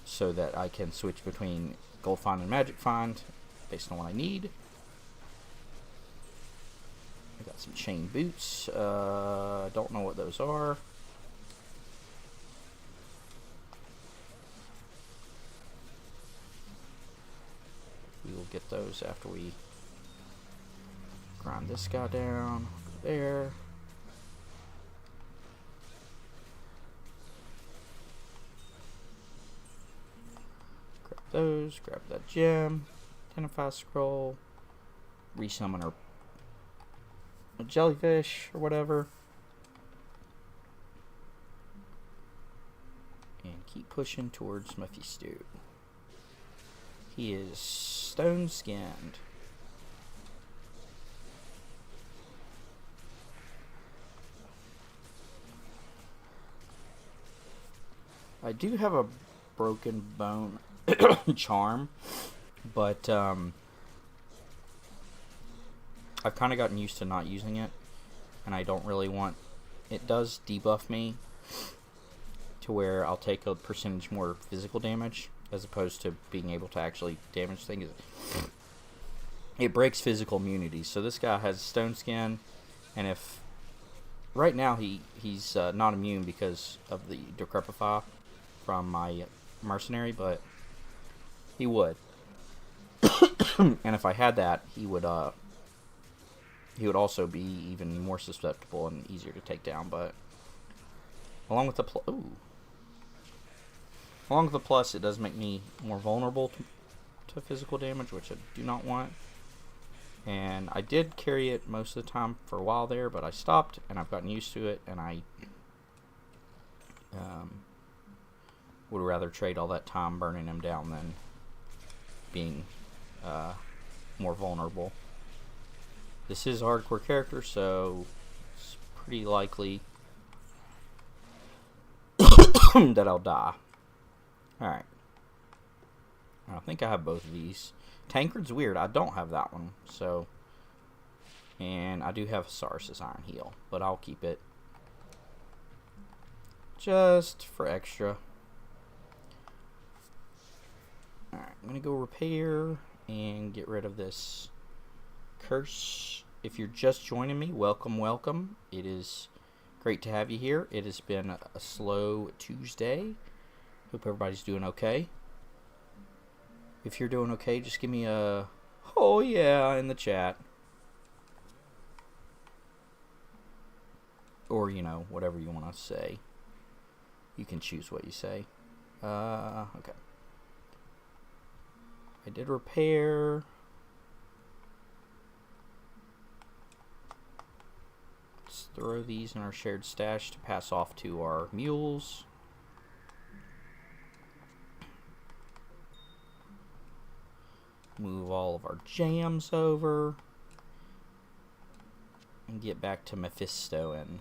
[SPEAKER 1] so that I can switch between Gold Find and Magic Find based on what I need. I got some chain boots. I don't know what those are. get those after we grind this guy down. There. Grab those. Grab that gem. Identify scroll. Resummon her a jellyfish or whatever. And keep pushing towards Mephisto. He is stone skinned. I do have a broken bone charm, but I've kind of gotten used to not using it, and I don't really want... It does debuff me to where I'll take a percentage more physical damage, as opposed to being able to actually damage things. It breaks physical immunity, so this guy has stone skin, and if... Right now he's not immune because of the Decrepify from my mercenary, but he would. And if I had that, he would also be even more susceptible and easier to take down. But along with the plus, it does make me more vulnerable to physical damage, which I do not want. And I did carry it most of the time for a while there, but I stopped, and I've gotten used to it, and I would rather trade all that time burning him down than being more vulnerable. This is a hardcore character, so it's pretty likely that I'll die. Alright. I think I have both of these. Tankard's weird. I don't have that one, so... And I do have Saurus's Iron Heel, but I'll keep it just for extra. Alright, I'm going to go repair and get rid of this curse. If you're just joining me, welcome, welcome. It is great to have you here. It has been a slow Tuesday. Hope everybody's doing okay. If you're doing okay, just give me a "oh yeah" in the chat. Or, you know, whatever you want to say. You can choose what you say. Okay. I did repair. Let's throw these in our shared stash to pass off to our mules. Move all of our jams over. And get back to Mephisto and...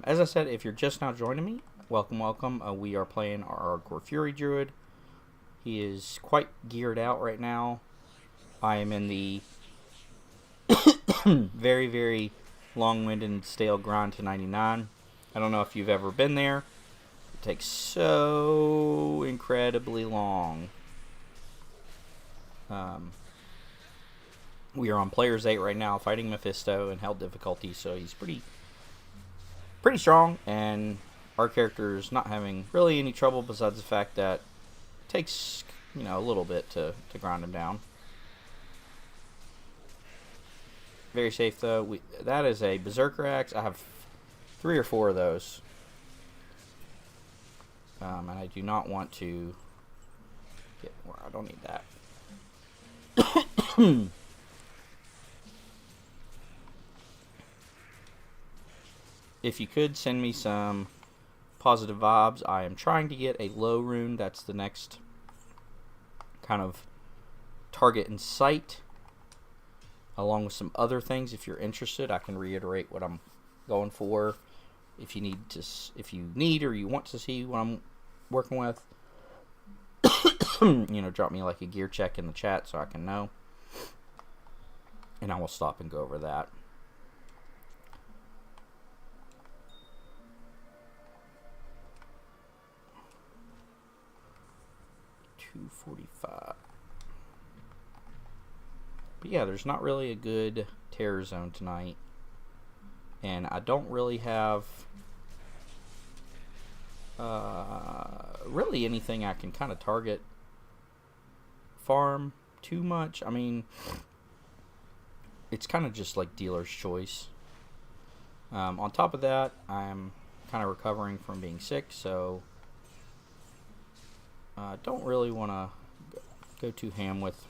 [SPEAKER 1] as I said, if you're just now joining me, welcome, welcome. We are playing our hardcore Fury Druid. He is quite geared out right now. I am in the very, very long-winded and stale grind to 99. I don't know if you've ever been there. It takes so incredibly long. We are on Players 8 right now, fighting Mephisto in Hell difficulty, so he's pretty strong, and our character is not having really any trouble besides the fact that it takes, you know, a little bit to grind him down. Very safe though. That is a Berserker Axe. I have 3 or 4 of those. And I do not want to get more. I don't need that. If you could send me some positive vibes. I am trying to get a low rune. That's the next kind of target in sight, along with some other things. If you're interested, I can reiterate what I'm going for. If you need or you want to see what I'm working with, you know, drop me like a gear check in the chat so I can know, and I will stop and go over that. $245. But yeah, there's not really a good terror zone tonight. and I don't really have really anything I can kind of target farm too much. I mean, it's kind of just like dealer's choice. On top of that, I'm kind of recovering from being sick, so I don't really want to go too ham with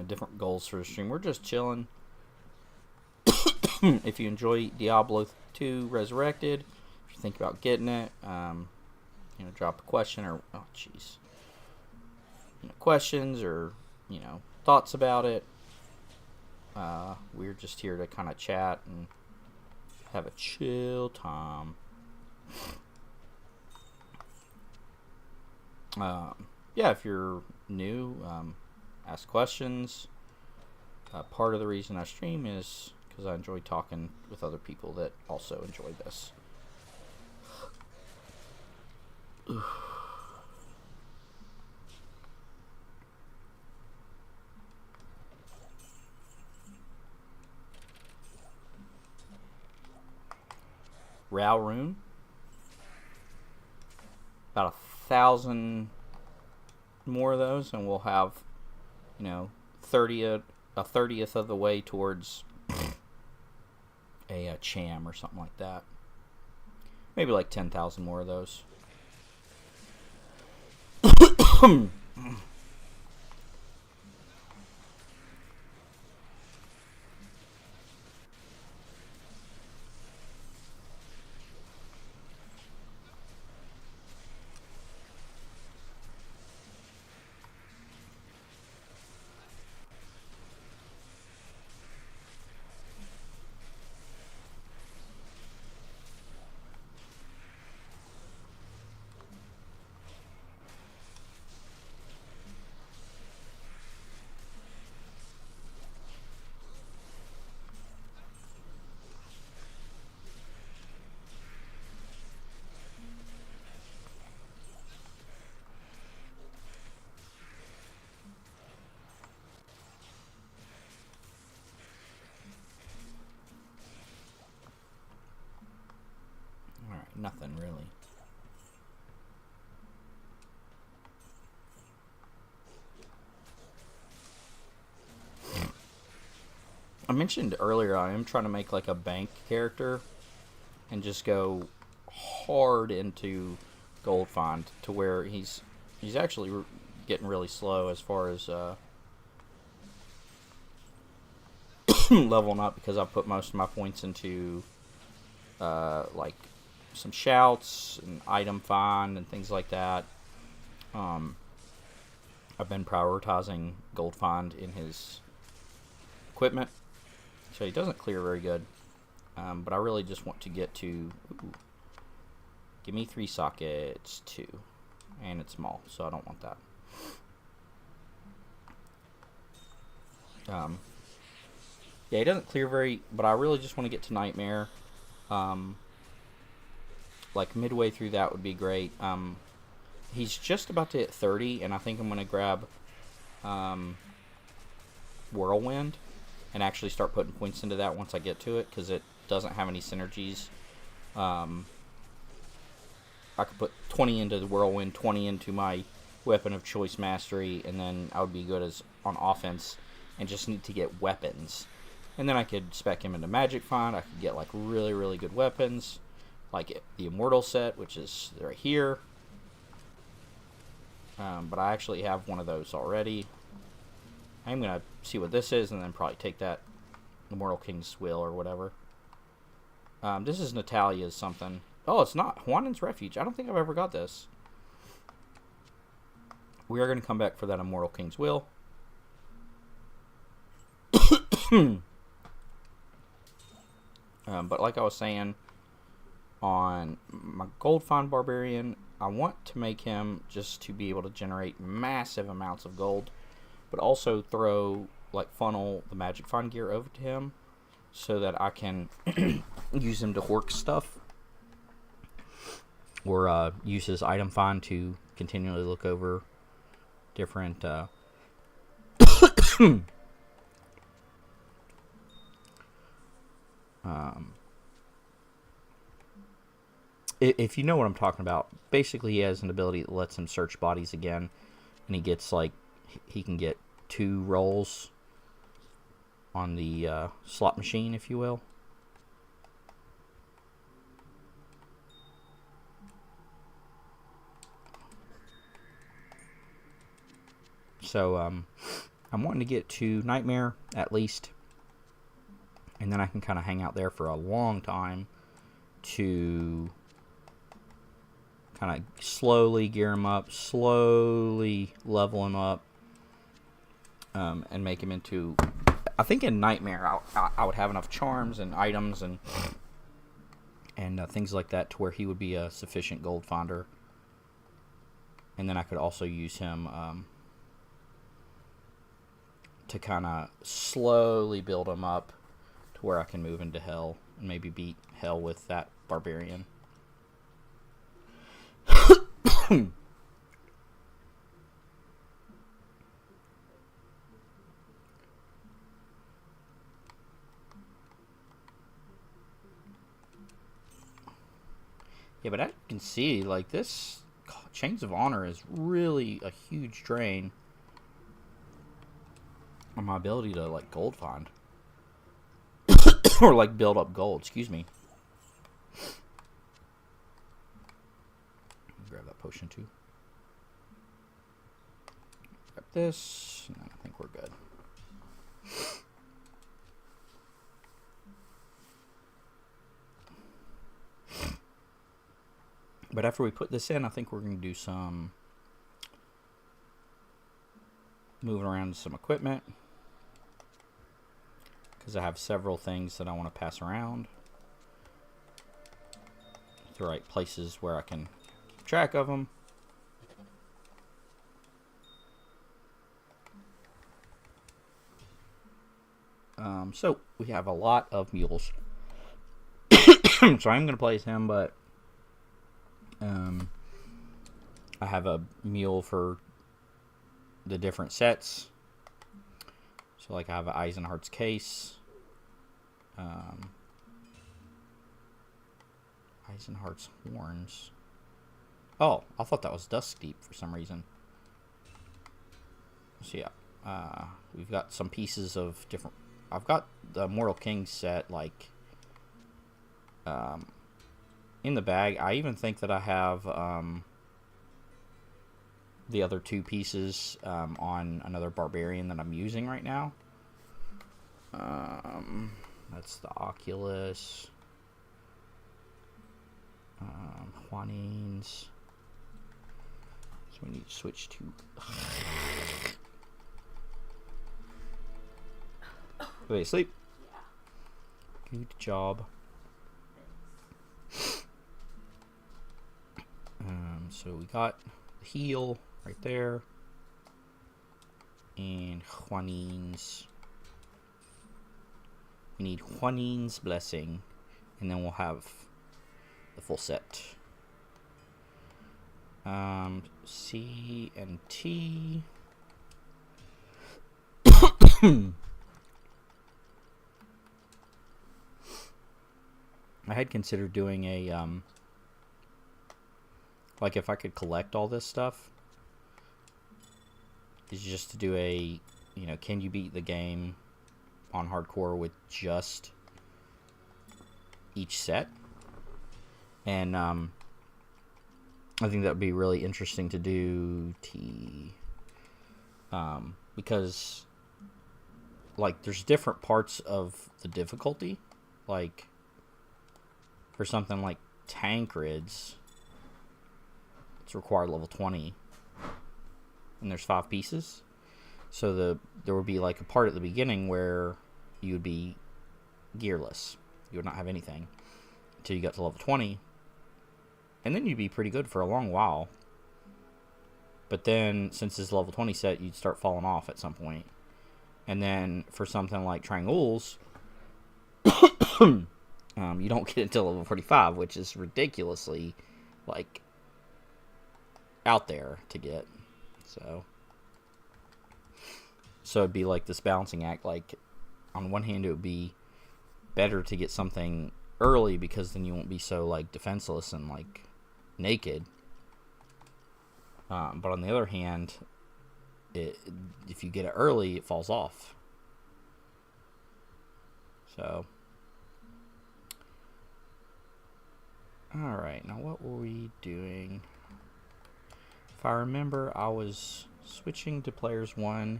[SPEAKER 1] different goals for the stream. We're just chilling. If you enjoy Diablo 2 Resurrected, if you think about getting it, drop a question or questions or thoughts about it. We're just here to kind of chat and have a chill time. If you're new, ask questions. Part of the reason I stream is because I enjoy talking with other people that also enjoy this. Rune. About 1,000 more of those, and we'll have, a 30th of the way towards a cham or something like that. Maybe like 10,000 more of those. Nothing really. I mentioned earlier I am trying to make like a bank character and just go hard into gold find to where he's actually getting really slow as far as leveling up, because I put most of my points into like some shouts and item find and things like that. I've been prioritizing gold find in his equipment, so he doesn't clear very good. But I really just want to get to... give me 3 sockets, 2. And it's small, so I don't want that. He doesn't clear very... but I really just want to get to Nightmare. Like midway through that would be great. He's just about to hit 30, and I think I'm going to grab Whirlwind and actually start putting points into that once I get to it, because it doesn't have any synergies. I could put 20 into the Whirlwind, 20 into my Weapon of Choice Mastery, and then I would be good as on offense and just need to get weapons. And then I could spec him into Magic Find. I could get like really, really good weapons, like the Immortal set, which is right here. But I actually have one of those already. I'm going to see what this is and then probably take that Immortal King's Will or whatever. This is Natalia's something. Oh, it's not. Juanin's Refuge. I don't think I've ever got this. We are going to come back for that Immortal King's Will. But like I was saying, on my Gold Find Barbarian, I want to make him just to be able to generate massive amounts of gold, but also throw, like, funnel the Magic Find gear over to him so that I can use him to hork stuff, or use his item find to continually look over different If you know what I'm talking about, basically he has an ability that lets him search bodies again, and he gets like he can get 2 rolls on the slot machine, if you will. So I'm wanting to get to Nightmare at least, and then I can kind of hang out there for a long time to kind of slowly gear him up, slowly level him up, and make him into... I think in Nightmare I would have enough charms and items and things like that to where he would be a sufficient gold finder. And then I could also use him to kind of slowly build him up to where I can move into Hell and maybe beat Hell with that Barbarian. Yeah, but I can see, like, this Chains of Honor is really a huge drain on my ability to, like, gold find. Or, like, build up gold, excuse me. Grab that potion, too. Grab this, and I think we're good. But after we put this in, I think we're going to do some moving around some equipment, because I have several things that I want to pass around. The right places where I can keep track of them. So we have a lot of mules. So I'm going to place him, but I have a mule for the different sets. So like I have an Eisenhart's case. Eisenhart's horns. Oh, I thought that was Dusk Deep for some reason. So yeah, we've got some pieces of different... I've got the Mortal King set, like, in the bag. I even think that I have the other 2 pieces on another Barbarian that I'm using right now. That's the Oculus. Juanines. So we need to switch to... Wait, sleep? Yeah. Good job. So we got the heal right there. And Juanine's. We need Juanine's Blessing. And then we'll have the full set. C and T. I had considered doing a, like if I could collect all this stuff, is just to do a, you know, can you beat the game on hardcore with just each set? And, I think that would be really interesting to do, because, like, there's different parts of the difficulty, like, for something like Tancred's, it's required level 20, and there's 5 pieces. So there would be like a part at the beginning where you would be gearless. You would not have anything until you got to level 20, and then you'd be pretty good for a long while. But then, since it's level 20 set, you'd start falling off at some point. And then for something like Triangles, you don't get until level 45, which is ridiculously, like, out there to get. So it'd be like this balancing act. Like, on one hand, it would be better to get something early, because then you won't be so like defenseless and like naked. But on the other hand, if you get it early, it falls off. So, alright, now what were we doing? If I remember, I was switching to players 1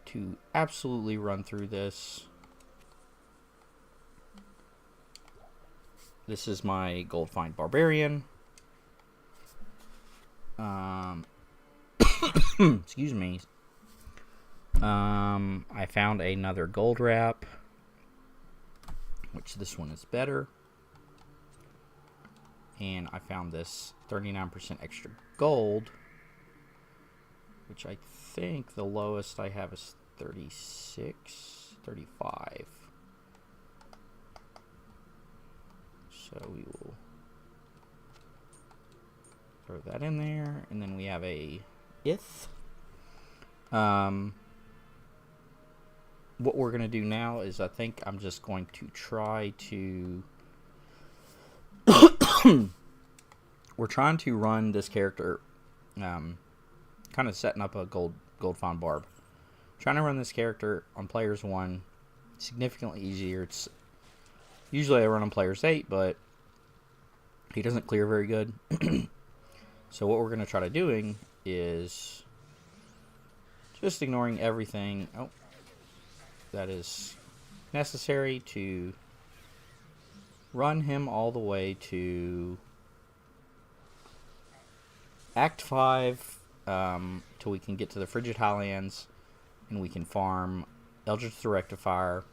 [SPEAKER 1] to absolutely run through this. This is my gold find barbarian. Excuse me. I found another gold wrap, which this one is better. And I found this 39% extra gold, which I think the lowest I have is 36, 35. So we will throw that in there, and then we have a ith. What we're going to do now is I think I'm just going to try to... We're trying to run this character, kind of setting up a gold find barb. Trying to run this character on players 1 significantly easier. It's usually I run on players 8, but he doesn't clear very good. So what we're going to try to doing is just ignoring everything that is necessary to run him all the way to Act 5, till we can get to the Frigid Highlands, and we can farm Eldritch the Rectifier.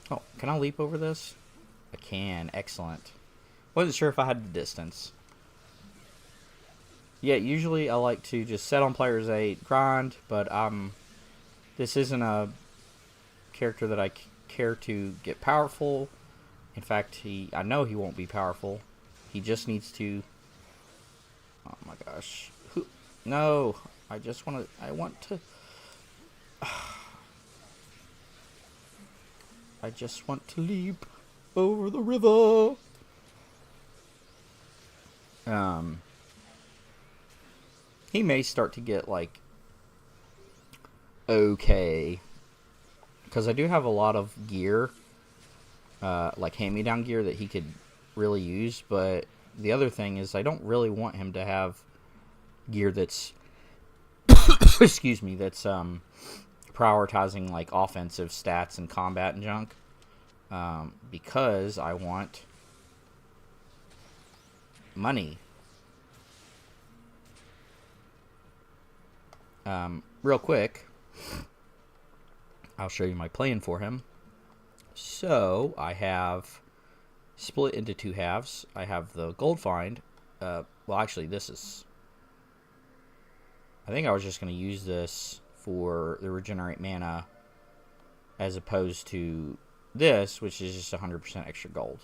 [SPEAKER 1] Oh, can I leap over this? I can. Excellent. Wasn't sure if I had the distance. Yeah, usually I like to just set on players 8, grind, but this isn't a character that I care to get powerful. In fact, I know he won't be powerful. He just needs to... Oh my gosh. No, I want to... I just want to leap over the river. He may start to get, like, okay. Because I do have a lot of gear, like hand-me-down gear that he could really use. But the other thing is I don't really want him to have gear that's, excuse me, that's prioritizing, like, offensive stats and combat and junk. Because I want money. Real quick, I'll show you my plan for him. So, I have split into 2 halves. I have the gold find. Well, actually, this is... I think I was just going to use this for the regenerate mana, as opposed to this, which is just 100% extra gold.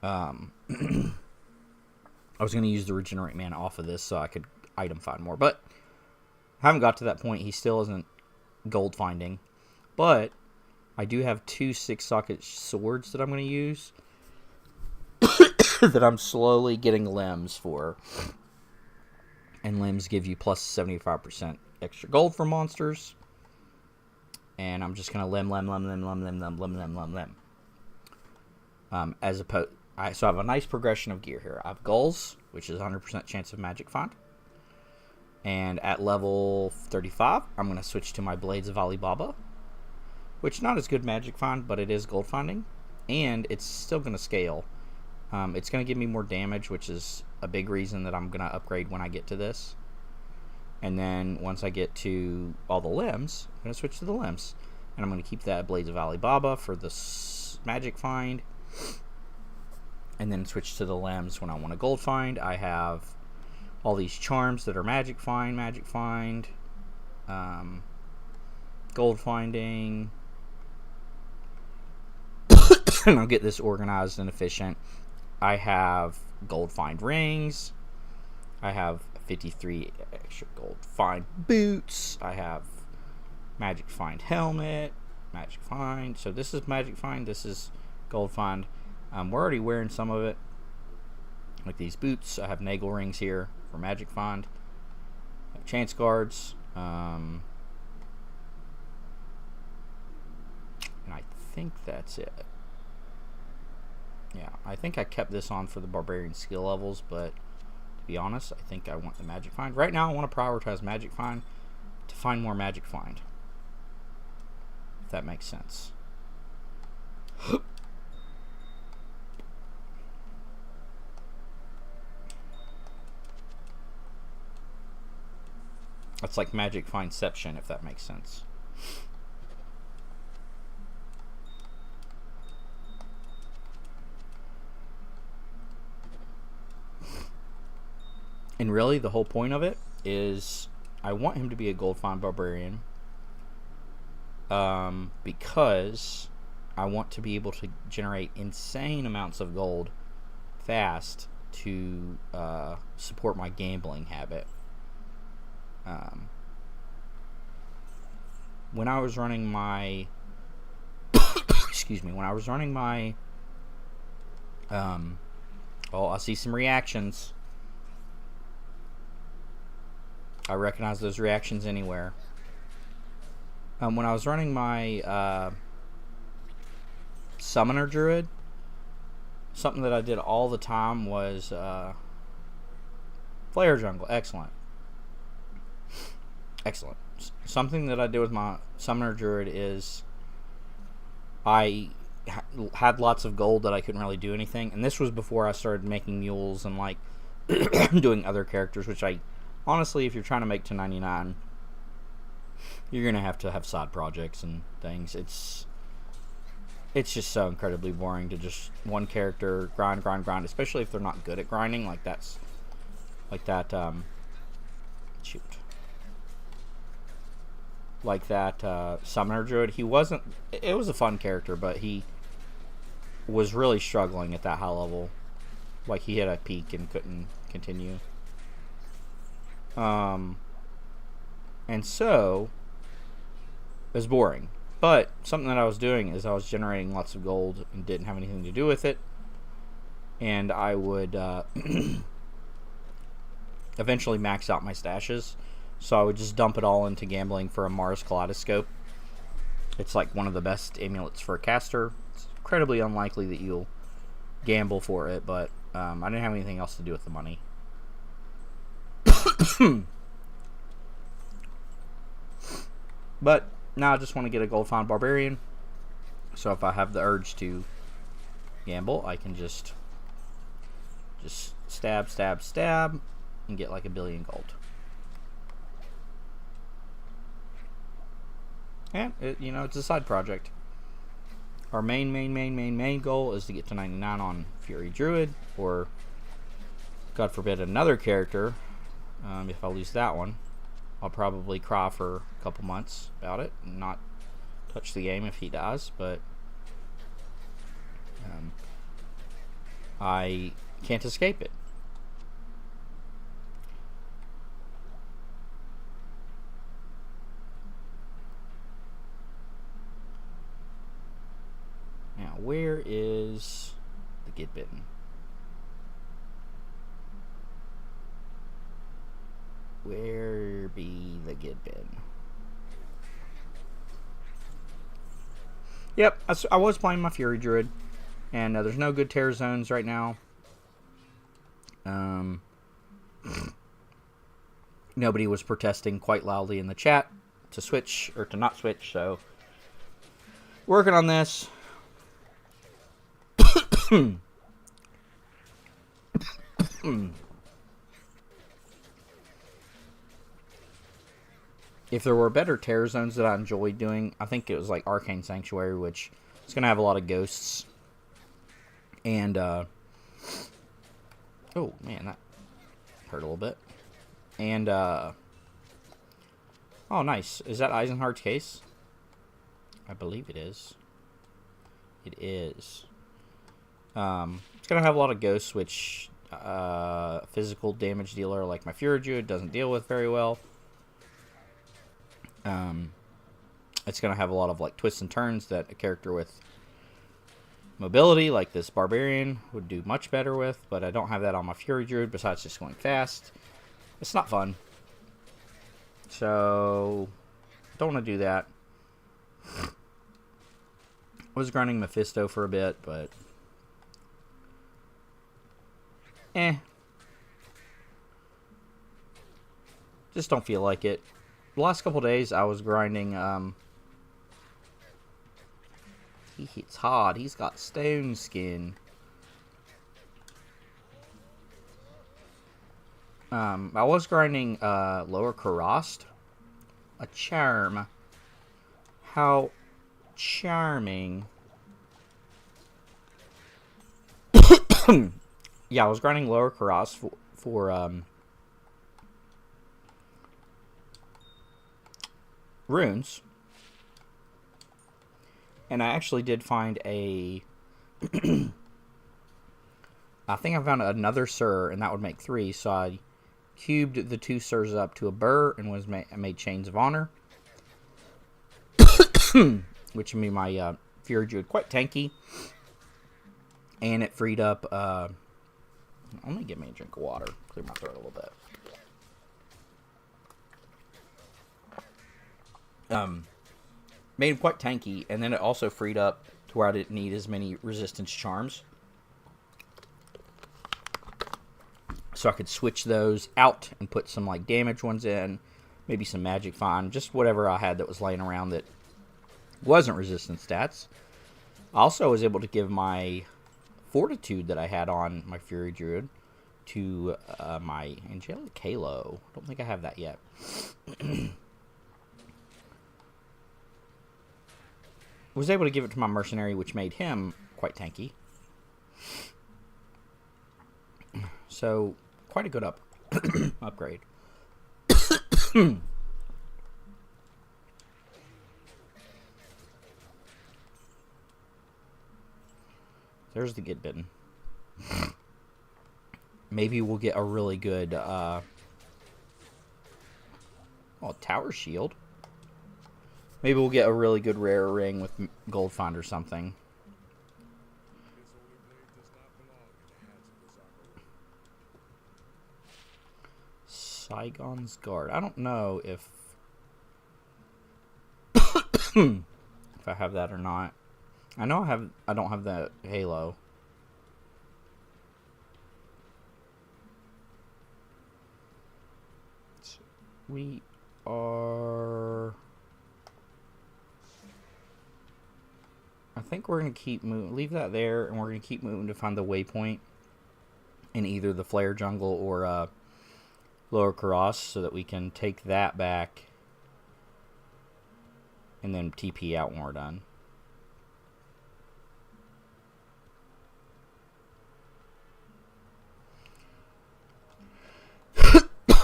[SPEAKER 1] I was going to use the regenerate mana off of this so I could item find more, but I haven't got to that point. He still isn't gold finding, but I do have 2 6-socket swords that I'm going to use that I'm slowly getting limbs for, and limbs give you plus 75% extra gold for monsters. And I'm just going to limb. As opposed, so I have a nice progression of gear here. I have Gulls, which is 100% chance of magic find. And at level 35, I'm going to switch to my Blades of Alibaba, which not as good magic find, but it is gold finding. And it's still going to scale. It's going to give me more damage, which is a big reason that I'm going to upgrade when I get to this. And then once I get to all the limbs, I'm going to switch to the limbs. And I'm going to keep that Blades of Alibaba for the magic find. And then switch to the limbs when I want a gold find. I have all these charms that are magic find, gold finding. And I'll get this organized and efficient. I have gold find rings. I have 53 extra gold find boots. I have Magic Find helmet. Magic Find. So this is Magic Find. This is Gold Find. We're already wearing some of it. Like these boots. I have Nagel rings here for Magic Find. Chance guards. And I think that's it. Yeah, I think I kept this on for the barbarian skill levels, but to be honest, I think I want the Magic Find. Right now, I want to prioritize Magic Find to find more Magic Find. If that makes sense. It's like Magic Findception, if that makes sense. And really, the whole point of it is I want him to be a Gold Find Barbarian. Because I want to be able to generate insane amounts of gold fast to support my gambling habit. When I was running my excuse me, when I was running my oh, I see some reactions. I recognize those reactions anywhere. When I was running my Summoner Druid, something that I did all the time was Flare Jungle. Excellent. Excellent. Something that I did with my Summoner Druid is I had lots of gold that I couldn't really do anything. And this was before I started making mules and like doing other characters, which I honestly, if you're trying to make to 99, you're going to have side projects and things. It's just so incredibly boring to just one character grind, especially if they're not good at grinding. Like that shoot. Like that Summoner Druid. He wasn't, it was a fun character, but he was really struggling at that high level. Like he hit a peak and couldn't continue. And so it was boring. But something that I was doing is I was generating lots of gold and didn't have anything to do with it. And I would eventually max out my stashes. So I would just dump it all into gambling for a Mars Kaleidoscope. It's like one of the best amulets for a caster. It's incredibly unlikely that you'll gamble for it, but I didn't have anything else to do with the money. But now I just want to get a Gold Find Barbarian. So if I have the urge to gamble, I can just stab, and get like 1 billion gold. And it's a side project. Our main goal is to get to 99 on Fury Druid, or God forbid another character. If I lose that one, I'll probably cry for a couple months about it and not touch the game if he dies, but I can't escape it. Now, where is the Get Bitten? Where be the Get Bitten? Yep, I was playing my Fury Druid, and there's no good Terror Zones right now. Nobody was protesting quite loudly in the chat to switch, or to not switch, so working on this. If there were better Terror Zones that I enjoyed doing, I think it was like Arcane Sanctuary, which is going to have a lot of ghosts. And, oh man, that hurt a little bit. And, oh nice. Is that Eisenhardt's case? I believe it is. It is. It's going to have a lot of ghosts, which physical damage dealer like my Fury Druid doesn't deal with very well. It's going to have a lot of like twists and turns that a character with mobility like this barbarian would do much better with, but I don't have that on my Fury Druid besides just going fast. It's not fun. So, don't want to do that. I was grinding Mephisto for a bit, but just don't feel like it. The last couple days I was grinding, he hits hard. He's got stone skin. I was grinding lower Karast. A charm. How charming. Yeah, I was grinding lower Karast for runes. And I actually did find a... I think I found another Sir, and that would make 3, so I cubed the 2 Sirs up to a Burr and made Chains of Honor. Which made my Fury Druid quite tanky. And it freed up... let me get me a drink of water. Clear my throat a little bit. Made him quite tanky, and then it also freed up to where I didn't need as many resistance charms. So I could switch those out and put some like damage ones in, maybe some magic fine, just whatever I had that was laying around that wasn't resistance stats. I also was able to give my fortitude that I had on my Fury Druid to my Angelic Halo. I don't think I have that yet. Was able to give it to my mercenary, which made him quite tanky. So, quite a good upgrade. There's the get bitten. Maybe we'll get a really good Tower Shield. Maybe we'll get a really good rare ring with Gold Find or something. Saigon's Guard. I don't know if if I have that or not. I know I don't have that Halo. We are... I think we're going to keep moving. Leave that there, and we're going to keep moving to find the waypoint in either the Flare Jungle or Lower Karast, so that we can take that back and then TP out when we're done.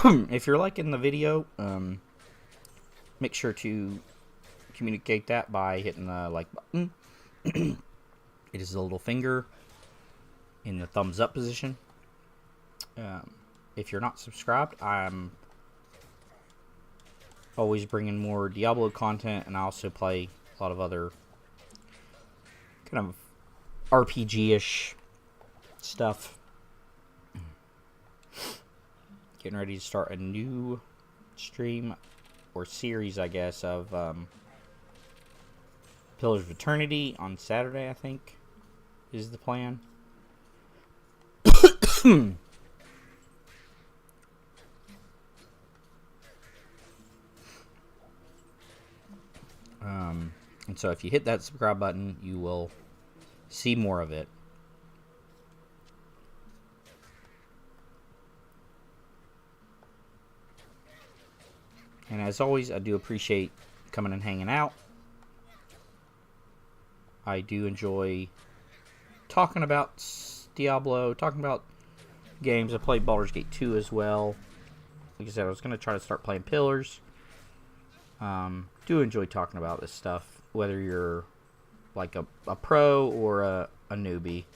[SPEAKER 1] If you're liking the video, make sure to communicate that by hitting the like button. It is the little finger in the thumbs up position. If you're not subscribed, I'm always bringing more Diablo content, and I also play a lot of other kind of RPG-ish stuff. Getting ready to start a new stream or series, I guess, of Pillars of Eternity on Saturday, I think, is the plan. And so if you hit that subscribe button, you will see more of it. And as always, I do appreciate coming and hanging out. I do enjoy talking about Diablo, talking about games. I played Baldur's Gate 2 as well. Like I said, I was going to try to start playing Pillars. Do enjoy talking about this stuff, whether you're like a pro or a newbie.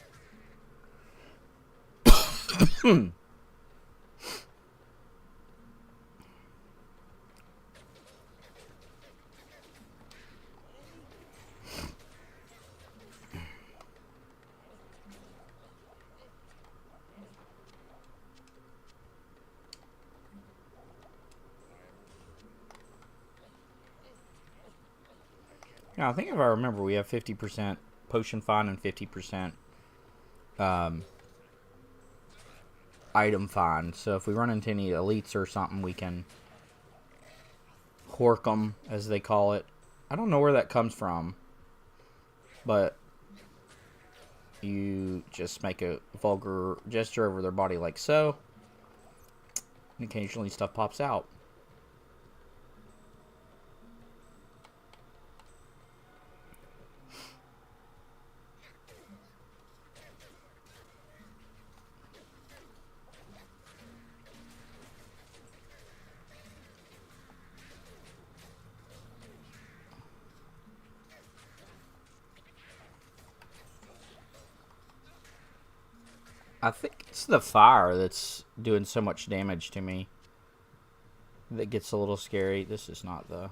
[SPEAKER 1] Now, I think if I remember, we have 50% potion find and 50% item find. So if we run into any elites or something, we can hork them, as they call it. I don't know where that comes from, but you just make a vulgar gesture over their body like so, and occasionally stuff pops out. I think it's the fire that's doing so much damage to me that gets a little scary. This is not the...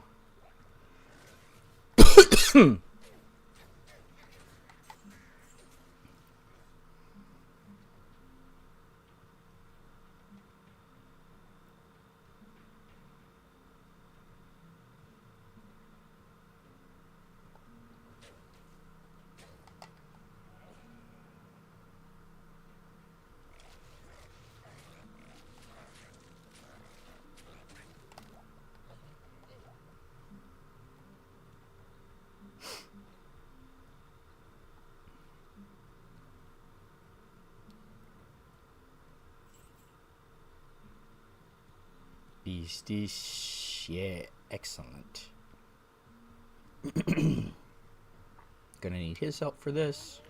[SPEAKER 1] Is this... yeah, excellent. Gonna need his help for this.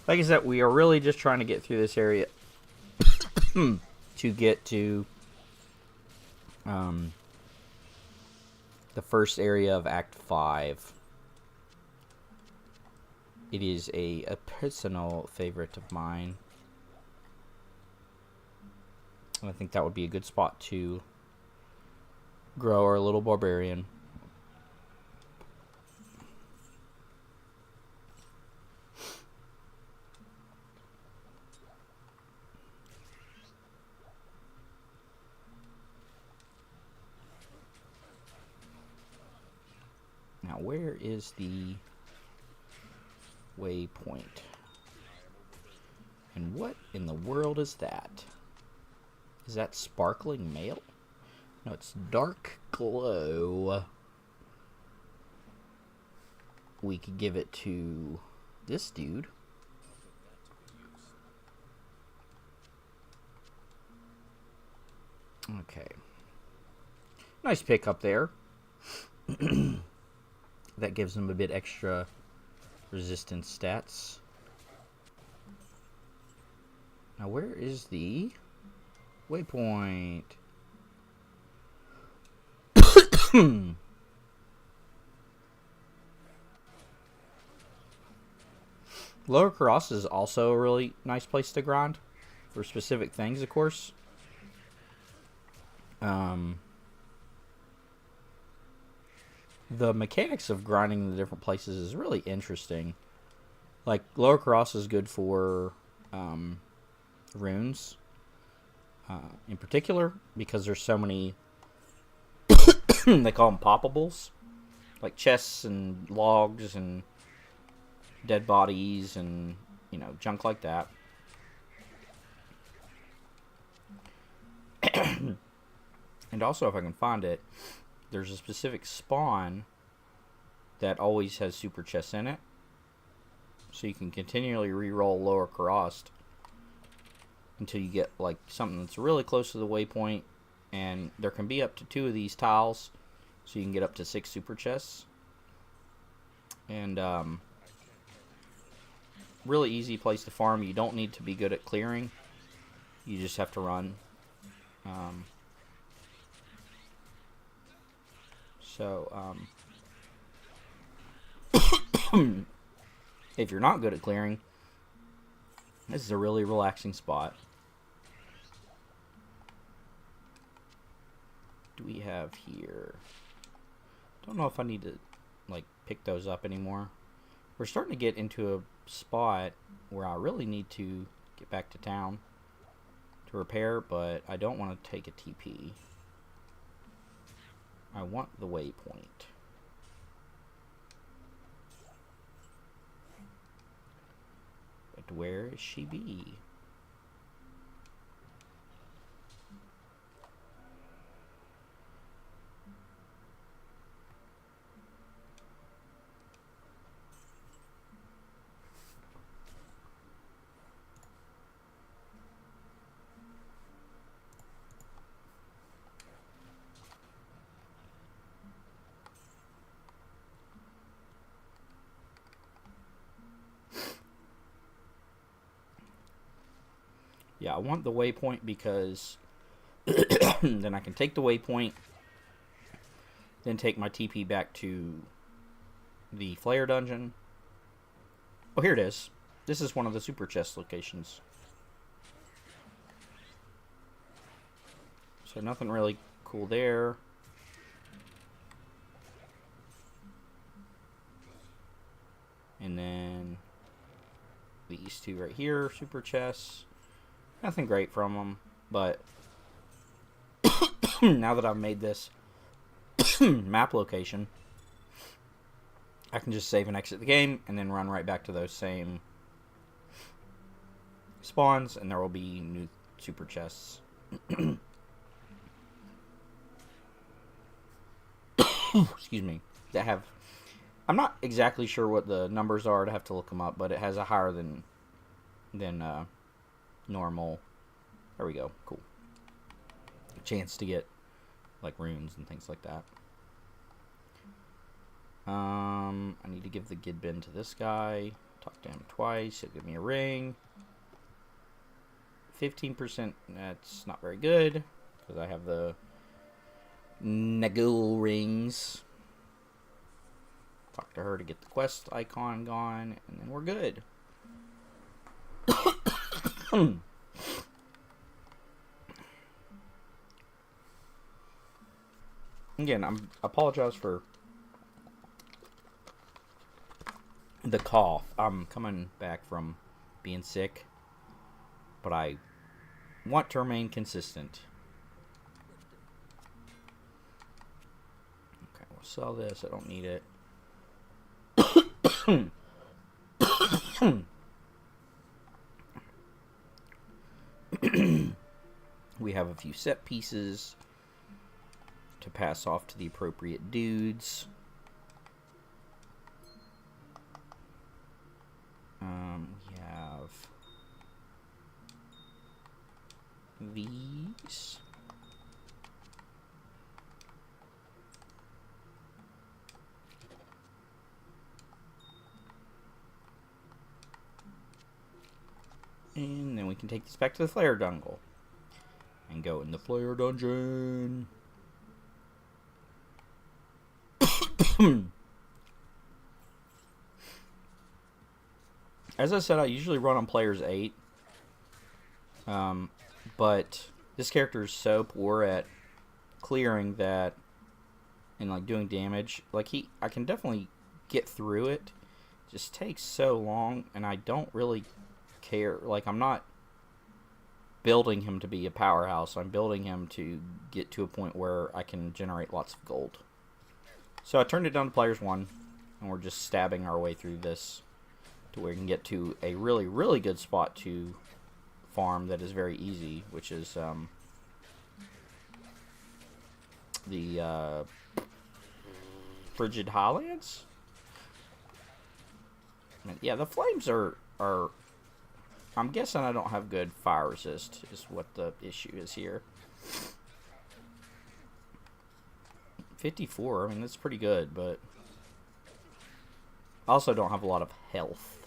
[SPEAKER 1] Like I said, we are really just trying to get through this area to get to the first area of Act 5. It is a personal favorite of mine. And I think that would be a good spot to grow our little barbarian. Now, where is the waypoint? And what in the world is that? Is that sparkling mail? No, it's dark glow. We could give it to this dude. Okay. Nice pickup there. That gives him a bit extra resistance stats. Now, where is the waypoint? Lower Cross is also a really nice place to grind for specific things, of course. The mechanics of grinding the different places is really interesting. Like, Lower Cross is good for runes in particular, because there's so many they call them poppables, like chests and logs and dead bodies and, you know, junk like that. And also, if I can find it, there's a specific spawn that always has super chests in it, so you can continually re-roll Lower Cross until you get like something that's really close to the waypoint, and there can be up to 2 of these tiles, so you can get up to 6 super chests. And really easy place to farm. You don't need to be good at clearing, you just have to run. If you're not good at clearing, this is a really relaxing spot. Do we have here? Don't know if I need to like pick those up anymore. We're starting to get into a spot where I really need to get back to town to repair, but I don't want to take a TP. I want the waypoint. But where is she be? Yeah, I want the waypoint because then I can take the waypoint, then take my TP back to the Flare dungeon. Oh, here it is. This is one of the super chest locations. So nothing really cool there. And then these two right here, super chests. Nothing great from them, but now that I've made this map location, I can just save and exit the game and then run right back to those same spawns, and there will be new super chests. Excuse me. That have... I'm not exactly sure what the numbers are. I'd have to look them up, but it has a higher than normal. There we go. Cool. A chance to get like runes and things like that. I need to give the Gidbin to this guy. Talk to him twice. He'll give me a ring. 15%. That's not very good because I have the Nagul rings. Talk to her to get the quest icon gone, and then we're good. Again, I apologize for the cough. I'm coming back from being sick, but I want to remain consistent. Okay, we'll sell this. I don't need it. We have a few set pieces to pass off to the appropriate dudes. We have these. And then we can take this back to the Flare Dungle. And go in the Flare Dungeon. As I said, I usually run on players 8. But this character is so poor at clearing that and like doing damage. Like I can definitely get through it. It just takes so long, and I don't really care. Like, I'm not building him to be a powerhouse. I'm building him to get to a point where I can generate lots of gold. So I turned it down to players 1, and we're just stabbing our way through this to where we can get to a really, really good spot to farm that is very easy, which is the Frigid Highlands. I mean, yeah, the flames are I'm guessing I don't have good fire resist is what the issue is here. 54, I mean, that's pretty good, but I also don't have a lot of health.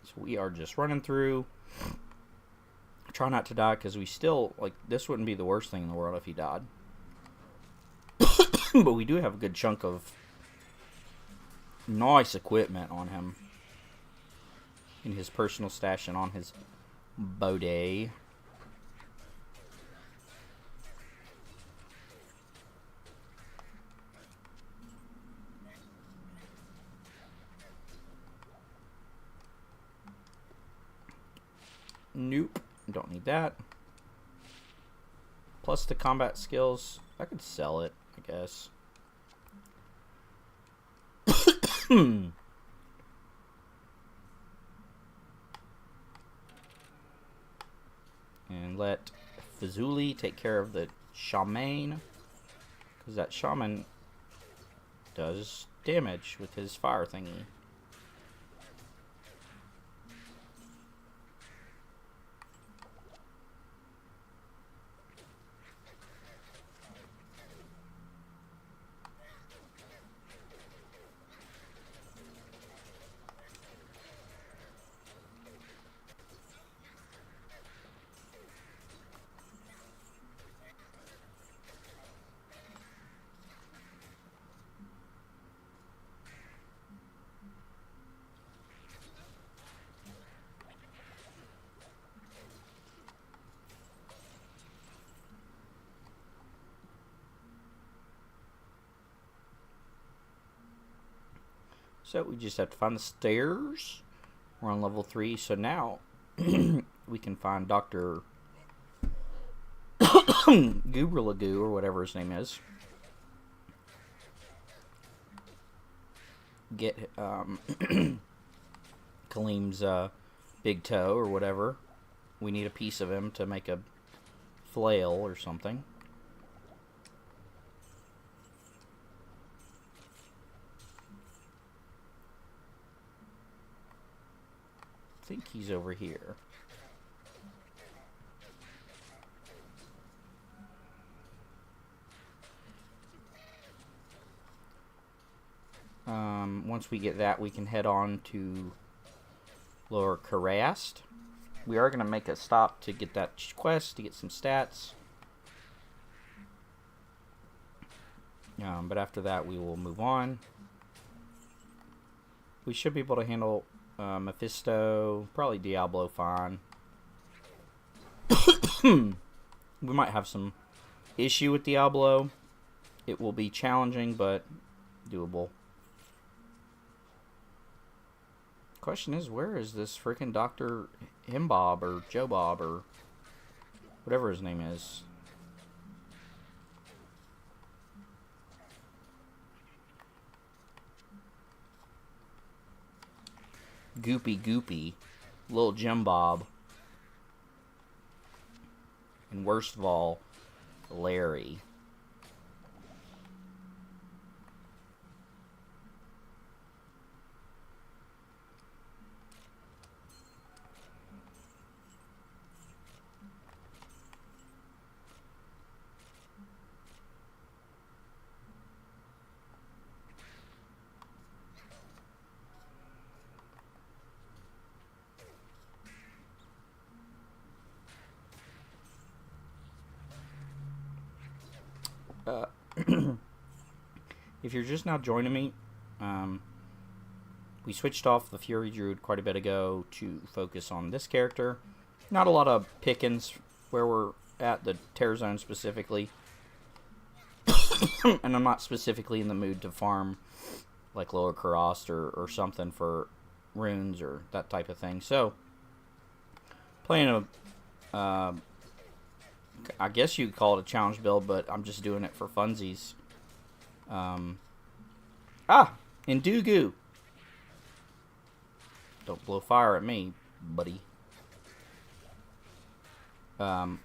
[SPEAKER 1] So we are just running through. Try not to die, because we still, like, this wouldn't be the worst thing in the world if he died. But we do have a good chunk of nice equipment on him. In his personal stash and on his bode. Nope. Don't need that. Plus the combat skills. I could sell it, I guess. And let Fazuli take care of the shaman. Because that shaman does damage with his fire thingy. So we just have to find the stairs. We're on level 3, so now we can find Dr. Goobralagoo, or whatever his name is. Get Kaleem's big toe, or whatever. We need a piece of him to make a flail or something. I think he's over here. Once we get that, we can head on to Lower Karast. We are going to make a stop to get that quest, to get some stats. But after that, we will move on. We should be able to handle Mephisto, probably Diablo fine. We might have some issue with Diablo. It will be challenging, but doable. Question is, where is this freaking Dr. Himbob or Joe Bob or whatever his name is? Goopy, little Jim Bob, and worst of all, Larry. If you're just now joining me, we switched off the Fury Druid quite a bit ago to focus on this character. Not a lot of pickings where we're at, the Terrorized Zone specifically. And I'm not specifically in the mood to farm like Lower Karast or something for runes or that type of thing. So, playing a... I guess you'd call it a challenge build, but I'm just doing it for funsies. Indugu! Don't blow fire at me, buddy. We're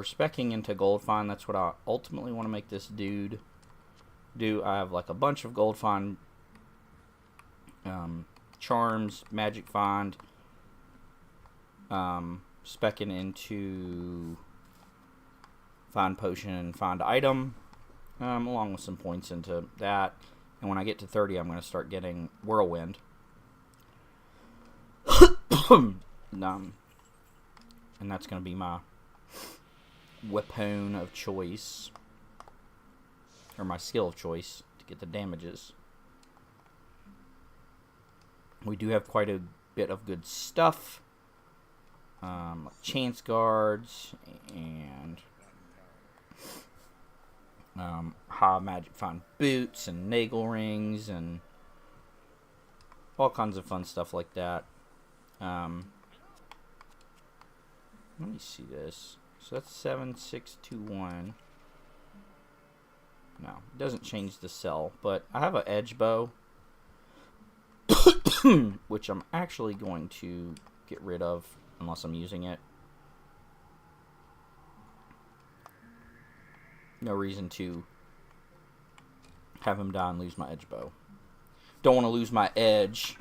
[SPEAKER 1] speccing into Goldfind. That's what I ultimately want to make this dude do. I have like a bunch of Goldfind charms, magic find, speccing into find potion and find item, along with some points into that. And when I get to 30, I'm going to start getting whirlwind. And that's going to be my weapon of choice, or my skill of choice to get the damages. We do have quite a bit of good stuff. Like chance guards and high magic find boots and nagel rings and all kinds of fun stuff like that. Let me see this. So that's 7621. No, it doesn't change the cell, but I have an edge bow, which I'm actually going to get rid of unless I'm using it. No reason to have him die and lose my edge bow. Don't want to lose my edge.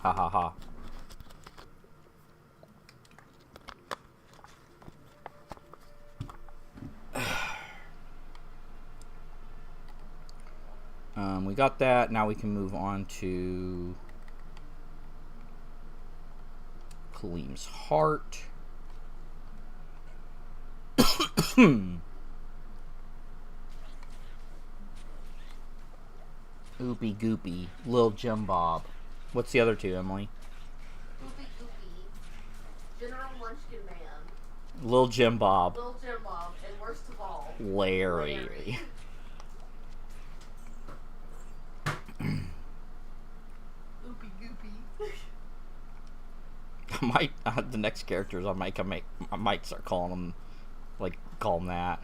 [SPEAKER 1] Ha ha ha. We got that. Now we can move on to Kaleem's Heart. Oopie Goopy, Lil Jim Bob. What's the other two, Emily?
[SPEAKER 2] Oopie Goopy, General Munchkin Man.
[SPEAKER 1] Lil Jim Bob.
[SPEAKER 2] Lil Jim Bob, and worst of all,
[SPEAKER 1] Larry.
[SPEAKER 2] Oopie Goopy.
[SPEAKER 1] I might the next characters I might start calling them, call them that.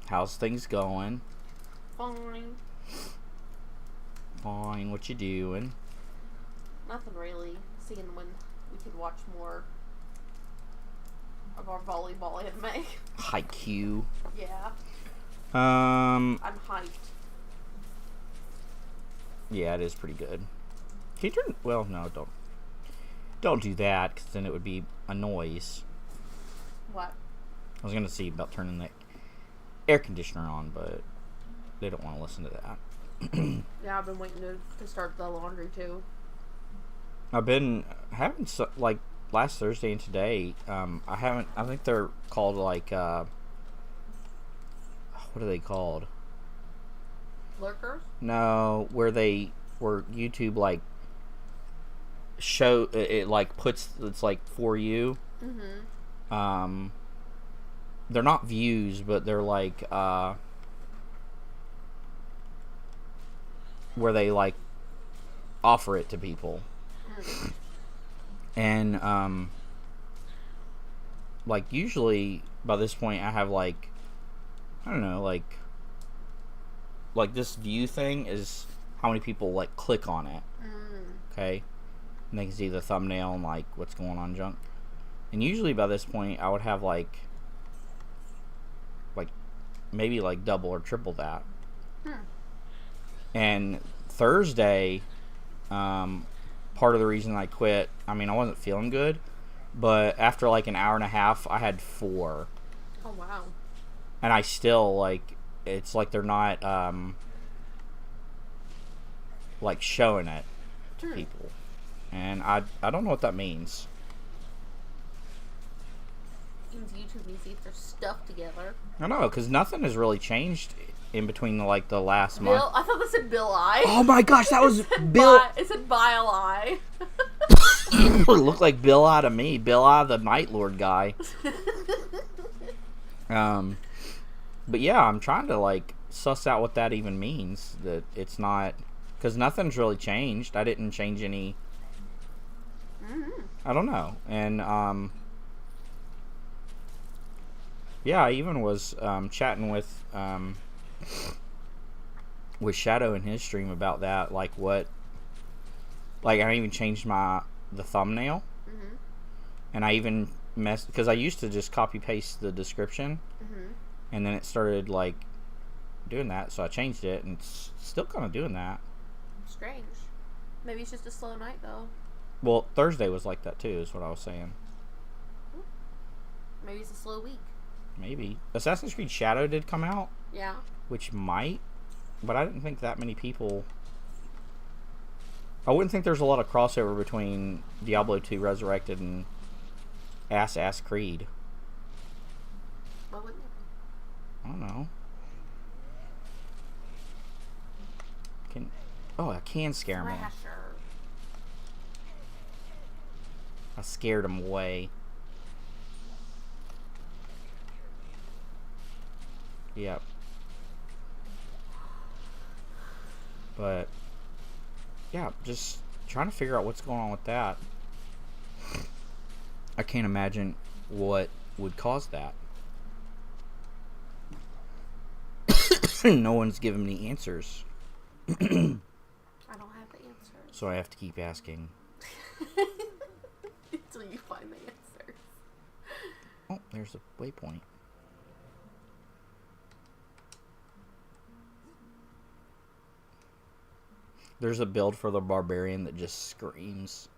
[SPEAKER 1] How's things going?
[SPEAKER 2] Fine.
[SPEAKER 1] Fine. What you doing?
[SPEAKER 2] Nothing really. Seeing when we could watch more of our volleyball anime.
[SPEAKER 1] Haikyuu.
[SPEAKER 2] Yeah.
[SPEAKER 1] I'm
[SPEAKER 2] hyped.
[SPEAKER 1] Yeah, it is pretty good. Can you turn? Well, no, don't do that, because then it would be a noise.
[SPEAKER 2] What?
[SPEAKER 1] I was gonna see about turning the air conditioner on, but they don't want to listen to that.
[SPEAKER 2] Yeah, I've been waiting to start the laundry too.
[SPEAKER 1] I've been having last Thursday and today. I think they're called what are they called?
[SPEAKER 2] Lurkers?
[SPEAKER 1] No, where YouTube show it puts it's for you.
[SPEAKER 2] Mm-hmm.
[SPEAKER 1] They're not views, but they're where they offer it to people.
[SPEAKER 2] Mm.
[SPEAKER 1] And usually by this point I have I don't know, this view thing is how many people click on it. Okay, and they can see the thumbnail and what's going on junk. And usually by this point I would have maybe double or triple that. And Thursday, part of the reason I quit, I wasn't feeling good, but after an hour and a half I had 4.
[SPEAKER 2] Oh wow.
[SPEAKER 1] And I still it's they're not showing it to people. And I don't know what that means.
[SPEAKER 2] YouTube needs to get their stuff together.
[SPEAKER 1] I know, because nothing has really changed in between the last month.
[SPEAKER 2] I thought that said Bill Eye.
[SPEAKER 1] Oh my gosh, that was Bill.
[SPEAKER 2] It said Bile Eye.
[SPEAKER 1] It looked like Bill Eye to me. Bill Eye, the Night Lord guy. But yeah, I'm trying to suss out what that even means. That it's not, because nothing's really changed. I didn't change any.
[SPEAKER 2] Mm-hmm.
[SPEAKER 1] I don't know, and yeah, I even was chatting with Shadow in his stream about that. What, I even changed the thumbnail, and I even because I used to just copy paste the description, and then it started doing that, so I changed it, and it's still kind of doing that.
[SPEAKER 2] Strange. Maybe it's just a slow night though.
[SPEAKER 1] Well, Thursday was like that too, is what I was saying.
[SPEAKER 2] Maybe it's a slow week.
[SPEAKER 1] Maybe. Assassin's Creed Shadow did come out.
[SPEAKER 2] Yeah.
[SPEAKER 1] Which might, but I didn't think that many people. I wouldn't think there's a lot of crossover between Diablo 2 Resurrected and Assassin's Creed.
[SPEAKER 2] What would
[SPEAKER 1] I don't know. I can scare him. I scared him away. Yep. But yeah, just trying to figure out what's going on with that. I can't imagine what would cause that. No one's given me answers.
[SPEAKER 2] I don't have the answers.
[SPEAKER 1] So I have to keep asking.
[SPEAKER 2] Until you find the answers.
[SPEAKER 1] Oh, there's a waypoint. There's a build for the barbarian that just screams.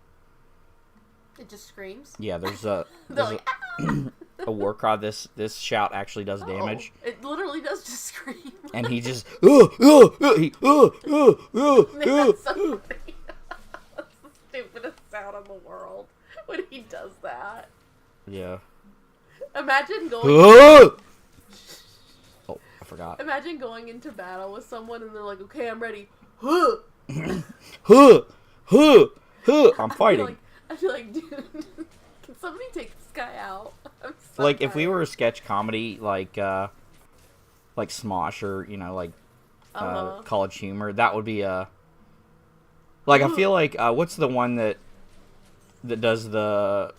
[SPEAKER 2] It just screams?
[SPEAKER 1] Yeah, there's a
[SPEAKER 2] Like,
[SPEAKER 1] a war cry. This shout actually does damage.
[SPEAKER 2] It literally does just scream.
[SPEAKER 1] And he just
[SPEAKER 2] Man, that's so funny. That's the stupidest sound in the world when he does that.
[SPEAKER 1] Yeah.
[SPEAKER 2] Imagine going.
[SPEAKER 1] Oh, I forgot.
[SPEAKER 2] Imagine going into battle with someone and they're like, "Okay, I'm ready."
[SPEAKER 1] I'm fighting.
[SPEAKER 2] I feel like, dude, can somebody take this guy out? I'm so
[SPEAKER 1] Like if we
[SPEAKER 2] tired.
[SPEAKER 1] were a sketch comedy, like Smosh or like College Humor, that would be a. Like I feel like what's the one that does the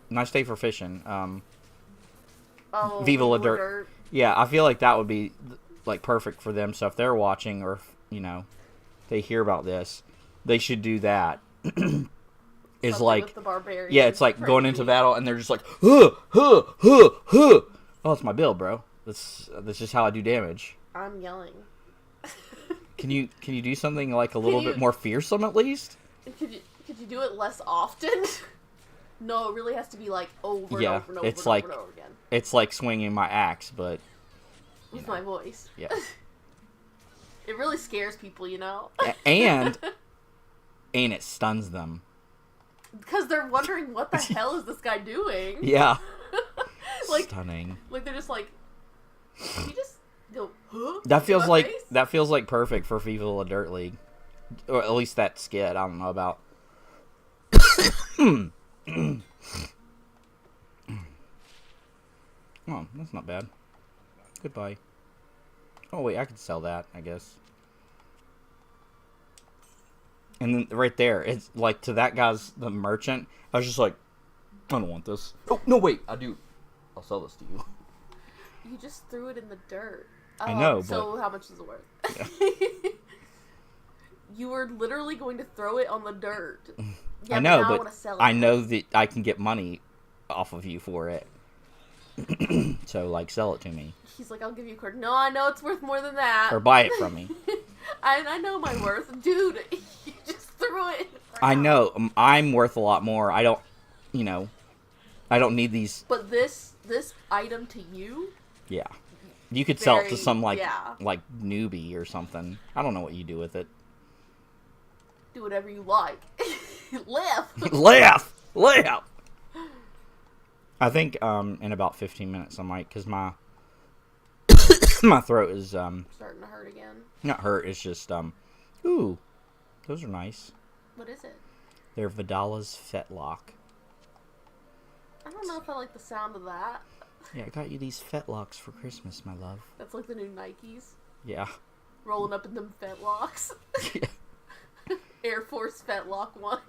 [SPEAKER 1] Nice Day for Fishing? Viva La Dirt. Yeah, I feel like that would be like perfect for them. So if they're watching or if, they hear about this, they should do that. Is
[SPEAKER 2] Something
[SPEAKER 1] like
[SPEAKER 2] with the barbarian.
[SPEAKER 1] yeah, it's like
[SPEAKER 2] Crazy.
[SPEAKER 1] going into battle and they're just like huh. Oh, it's my build, bro. That's just how I do damage.
[SPEAKER 2] I'm yelling.
[SPEAKER 1] Can you do something like a little bit more fearsome at least?
[SPEAKER 2] Could you do it less often? No, it really has to be like over and
[SPEAKER 1] Yeah,
[SPEAKER 2] over and over
[SPEAKER 1] it's
[SPEAKER 2] and
[SPEAKER 1] like
[SPEAKER 2] over and over again.
[SPEAKER 1] it's like swinging my axe, but
[SPEAKER 2] With my voice.
[SPEAKER 1] yeah.
[SPEAKER 2] It really scares people,
[SPEAKER 1] and it stuns them.
[SPEAKER 2] Because they're wondering what the hell is this guy doing?
[SPEAKER 1] Yeah.
[SPEAKER 2] Like,
[SPEAKER 1] Stunning.
[SPEAKER 2] like they're just like, did he just go, huh?
[SPEAKER 1] That feels
[SPEAKER 2] in my
[SPEAKER 1] like
[SPEAKER 2] face?
[SPEAKER 1] perfect for Viva La Dirt League, or at least that skit. I don't know about. Oh, that's not bad. Goodbye. Oh wait, I could sell that, I guess. And then right there, it's like to that guy's the merchant. I was just like, I don't want this. Oh no, wait, I do. I'll sell this to you.
[SPEAKER 2] You just threw it in the dirt.
[SPEAKER 1] I know,
[SPEAKER 2] So
[SPEAKER 1] but
[SPEAKER 2] how much is it worth?
[SPEAKER 1] Yeah.
[SPEAKER 2] You were literally going to throw it on the dirt. Yeah,
[SPEAKER 1] I know,
[SPEAKER 2] now
[SPEAKER 1] but
[SPEAKER 2] I wanna sell it.
[SPEAKER 1] I know that I can get money off of you for it. So like, sell it to me
[SPEAKER 2] He's like, I'll give you a quarter. No, I know it's worth more than that.
[SPEAKER 1] or buy it from me.
[SPEAKER 2] I know my worth, dude. You just threw it.
[SPEAKER 1] I know I'm worth a lot more. I don't, I don't need these.
[SPEAKER 2] But this item to you,
[SPEAKER 1] Yeah, you could sell it to
[SPEAKER 2] Very-
[SPEAKER 1] some like
[SPEAKER 2] yeah.
[SPEAKER 1] newbie or something. I don't know what you do with it.
[SPEAKER 2] do whatever you like. Live.
[SPEAKER 1] Laugh. I think in about 15 minutes I might, because my my throat is
[SPEAKER 2] Starting to hurt again.
[SPEAKER 1] not hurt. It's just ooh, those are nice.
[SPEAKER 2] What is it?
[SPEAKER 1] They're Vidala's Fetlock.
[SPEAKER 2] I don't know if I like the sound of that.
[SPEAKER 1] Yeah, I got you these Fetlocks for Christmas, my love.
[SPEAKER 2] That's like the new Nikes.
[SPEAKER 1] Yeah.
[SPEAKER 2] Rolling up in them fetlocks. Air Force fetlock one.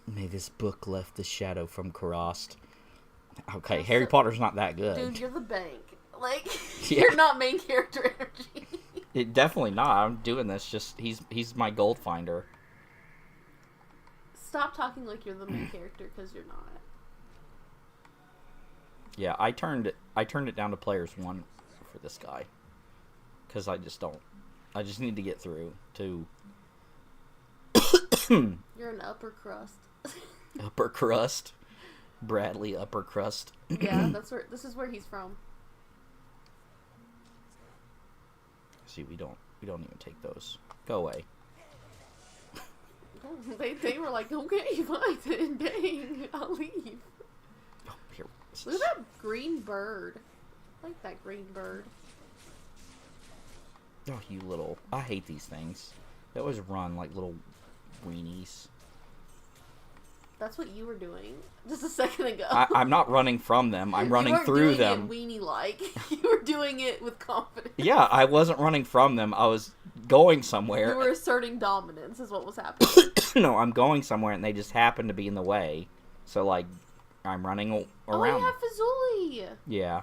[SPEAKER 1] May this book lift the shadow from Karast. Okay, Harry Potter's not that good.
[SPEAKER 2] Dude, you're the bank. Like,
[SPEAKER 1] Yeah.
[SPEAKER 2] you're not main character energy.
[SPEAKER 1] It definitely not. I'm doing this just he's my gold finder.
[SPEAKER 2] Stop talking like you're the main character, because you're not.
[SPEAKER 1] Yeah, I turned it down to players 1 for this guy. Cuz I just need to get through to
[SPEAKER 2] You're an upper crust.
[SPEAKER 1] upper crust. Bradley upper crust.
[SPEAKER 2] Yeah, this is where he's from.
[SPEAKER 1] See, we don't even take those. Go away.
[SPEAKER 2] They were like, okay, fine, dang, I'll leave.
[SPEAKER 1] Oh, here.
[SPEAKER 2] Look at that green bird. I like that green bird.
[SPEAKER 1] Oh, you little... I hate these things. They always run like little weenies.
[SPEAKER 2] That's what you were doing just a second ago.
[SPEAKER 1] I'm not running from them. I'm running through them.
[SPEAKER 2] You weren't doing it weenie-like. You were doing it with confidence.
[SPEAKER 1] Yeah, I wasn't running from them. I was going somewhere.
[SPEAKER 2] You were asserting dominance is what was happening.
[SPEAKER 1] No, I'm going somewhere and they just happen to be in the way. So, like, I'm running around.
[SPEAKER 2] Oh, you have Fazuli.
[SPEAKER 1] Yeah.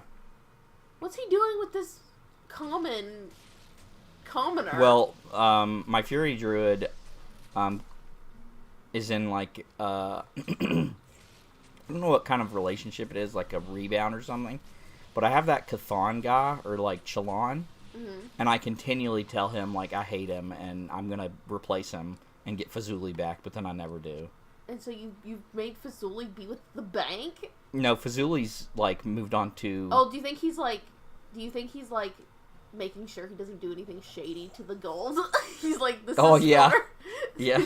[SPEAKER 2] What's he doing with this commoner?
[SPEAKER 1] Well, my Fury Druid, is in, like, I don't know what kind of relationship it is, like a rebound or something. But I have that Cathan guy, or, like, Chalon, and I continually tell him, like, I hate him, and I'm gonna replace him and get Fazuli back, but then I never do.
[SPEAKER 2] And so you made Fazuli be with the bank?
[SPEAKER 1] No, Fazuli's, like, moved on to...
[SPEAKER 2] Oh, do you think he's, like, making sure he doesn't do anything shady to the gold? He's like, this is
[SPEAKER 1] yeah.
[SPEAKER 2] for...
[SPEAKER 1] Yeah.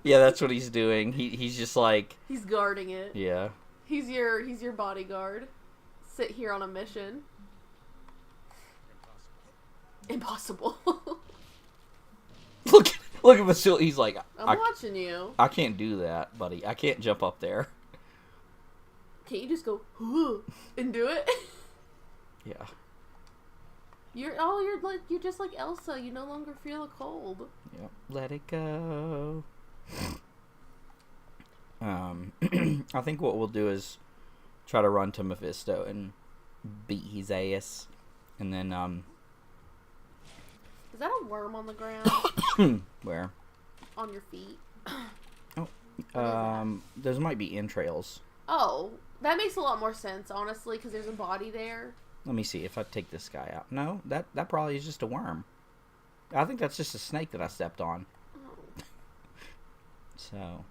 [SPEAKER 1] Yeah, that's what he's doing. He's just, like...
[SPEAKER 2] He's guarding it.
[SPEAKER 1] Yeah.
[SPEAKER 2] He's your bodyguard. Sit here on a mission. Impossible.
[SPEAKER 1] Look at Vasily. He's like,
[SPEAKER 2] I'm watching you.
[SPEAKER 1] I can't do that, buddy. I can't jump up there.
[SPEAKER 2] Can't you just go and do it?
[SPEAKER 1] Yeah.
[SPEAKER 2] You're just like Elsa. You no longer feel the cold.
[SPEAKER 1] Yeah. Let it go. I think what we'll do is try to run to Mephisto and beat his ass, and then
[SPEAKER 2] Is that a worm on the ground?
[SPEAKER 1] Where?
[SPEAKER 2] On your feet.
[SPEAKER 1] Those might be entrails.
[SPEAKER 2] Oh, that makes a lot more sense, honestly, because there's a body there.
[SPEAKER 1] Let me see if I take this guy out. No, that probably is just a worm. I think that's just a snake that I stepped on.
[SPEAKER 2] Oh.
[SPEAKER 1] So.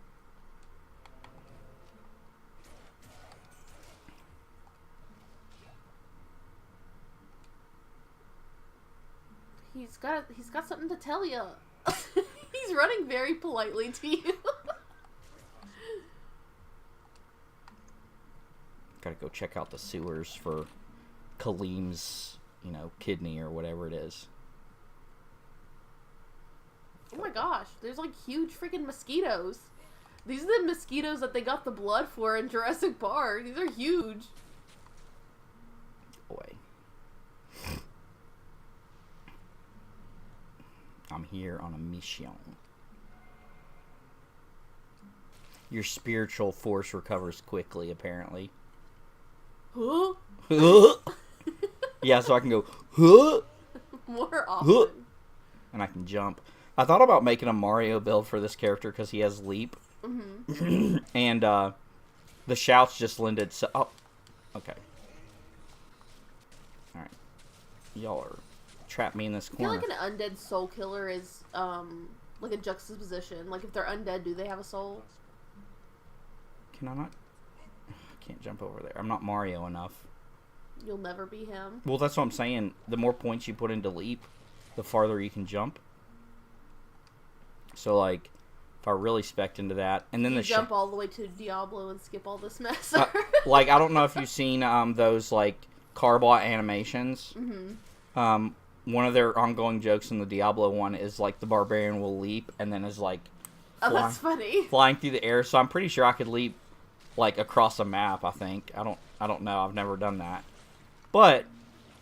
[SPEAKER 2] He's got something to tell you. He's running very politely to you.
[SPEAKER 1] Gotta go check out the sewers for Kaleem's, kidney or whatever it is.
[SPEAKER 2] Oh my gosh, there's like huge freaking mosquitoes. These are the mosquitoes that they got the blood for in Jurassic Park. These are huge.
[SPEAKER 1] Boy. I'm here on a mission. Your spiritual force recovers quickly, apparently.
[SPEAKER 2] Huh?
[SPEAKER 1] Yeah, so I can go, huh?
[SPEAKER 2] More often.
[SPEAKER 1] And I can jump. I thought about making a Mario build for this character because he has leap.
[SPEAKER 2] Mm-hmm.
[SPEAKER 1] And the shouts just lend itself. Oh, okay. Alright. Y'all are trapped me in this corner.
[SPEAKER 2] I feel like an undead soul killer is like a juxtaposition. Like if they're undead, do they have a soul?
[SPEAKER 1] Can I not? I can't jump over there. I'm not Mario enough.
[SPEAKER 2] You'll never be him.
[SPEAKER 1] Well, that's what I'm saying. The more points you put into leap, the farther you can jump. So, like, if I really spec into that, and then
[SPEAKER 2] you jump all the way to Diablo and skip all this mess.
[SPEAKER 1] Like, I don't know if you've seen those like Carbot animations.
[SPEAKER 2] Mm-hmm.
[SPEAKER 1] One of their ongoing jokes in the Diablo one is like the barbarian will leap and then is like
[SPEAKER 2] that's funny.
[SPEAKER 1] Flying through the air. So I'm pretty sure I could leap like across a map. I think I don't know. I've never done that, but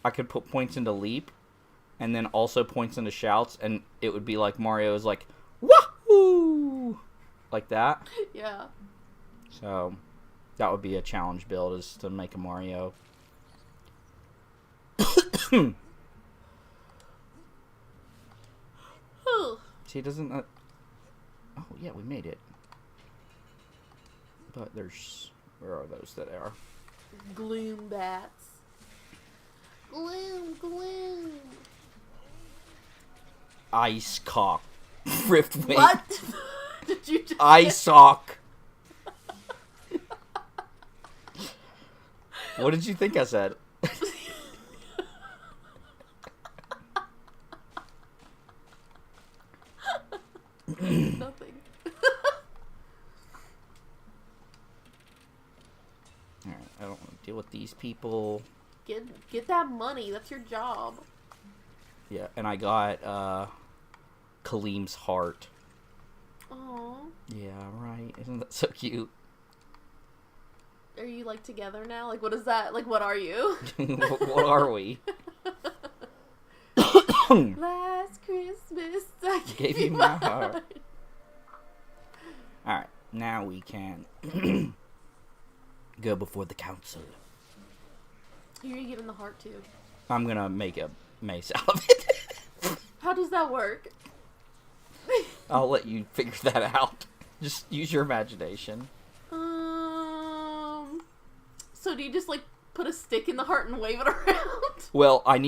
[SPEAKER 1] I could put points into leap, and then also points into shouts, and it would be like Mario is like wahoo, like that.
[SPEAKER 2] Yeah.
[SPEAKER 1] So that would be a challenge build, is to make a Mario. See, doesn't that... Oh, yeah, we made it. But there's... Where are those that are?
[SPEAKER 2] Gloom bats. Gloom.
[SPEAKER 1] Ice cock. Riftwing.
[SPEAKER 2] What? Did you just
[SPEAKER 1] Ice hawk. What did you think I said?
[SPEAKER 2] Nothing.
[SPEAKER 1] Alright, I don't want to deal with these people.
[SPEAKER 2] Get that money. That's your job.
[SPEAKER 1] Yeah, and I got Kaleem's heart.
[SPEAKER 2] Oh, Aww.
[SPEAKER 1] Yeah, right. Isn't that so cute?
[SPEAKER 2] Are you, like, together now? Like, what is that? Like, what are you?
[SPEAKER 1] What are we?
[SPEAKER 2] Last Christmas, I
[SPEAKER 1] Gave you my heart. Alright, now we can go before the council.
[SPEAKER 2] Who are you giving the heart to?
[SPEAKER 1] I'm gonna make a mace out of it.
[SPEAKER 2] How does that work?
[SPEAKER 1] I'll let you figure that out. Just use your imagination.
[SPEAKER 2] So do you just, like, put a stick in the heart and wave it around?
[SPEAKER 1] Well, I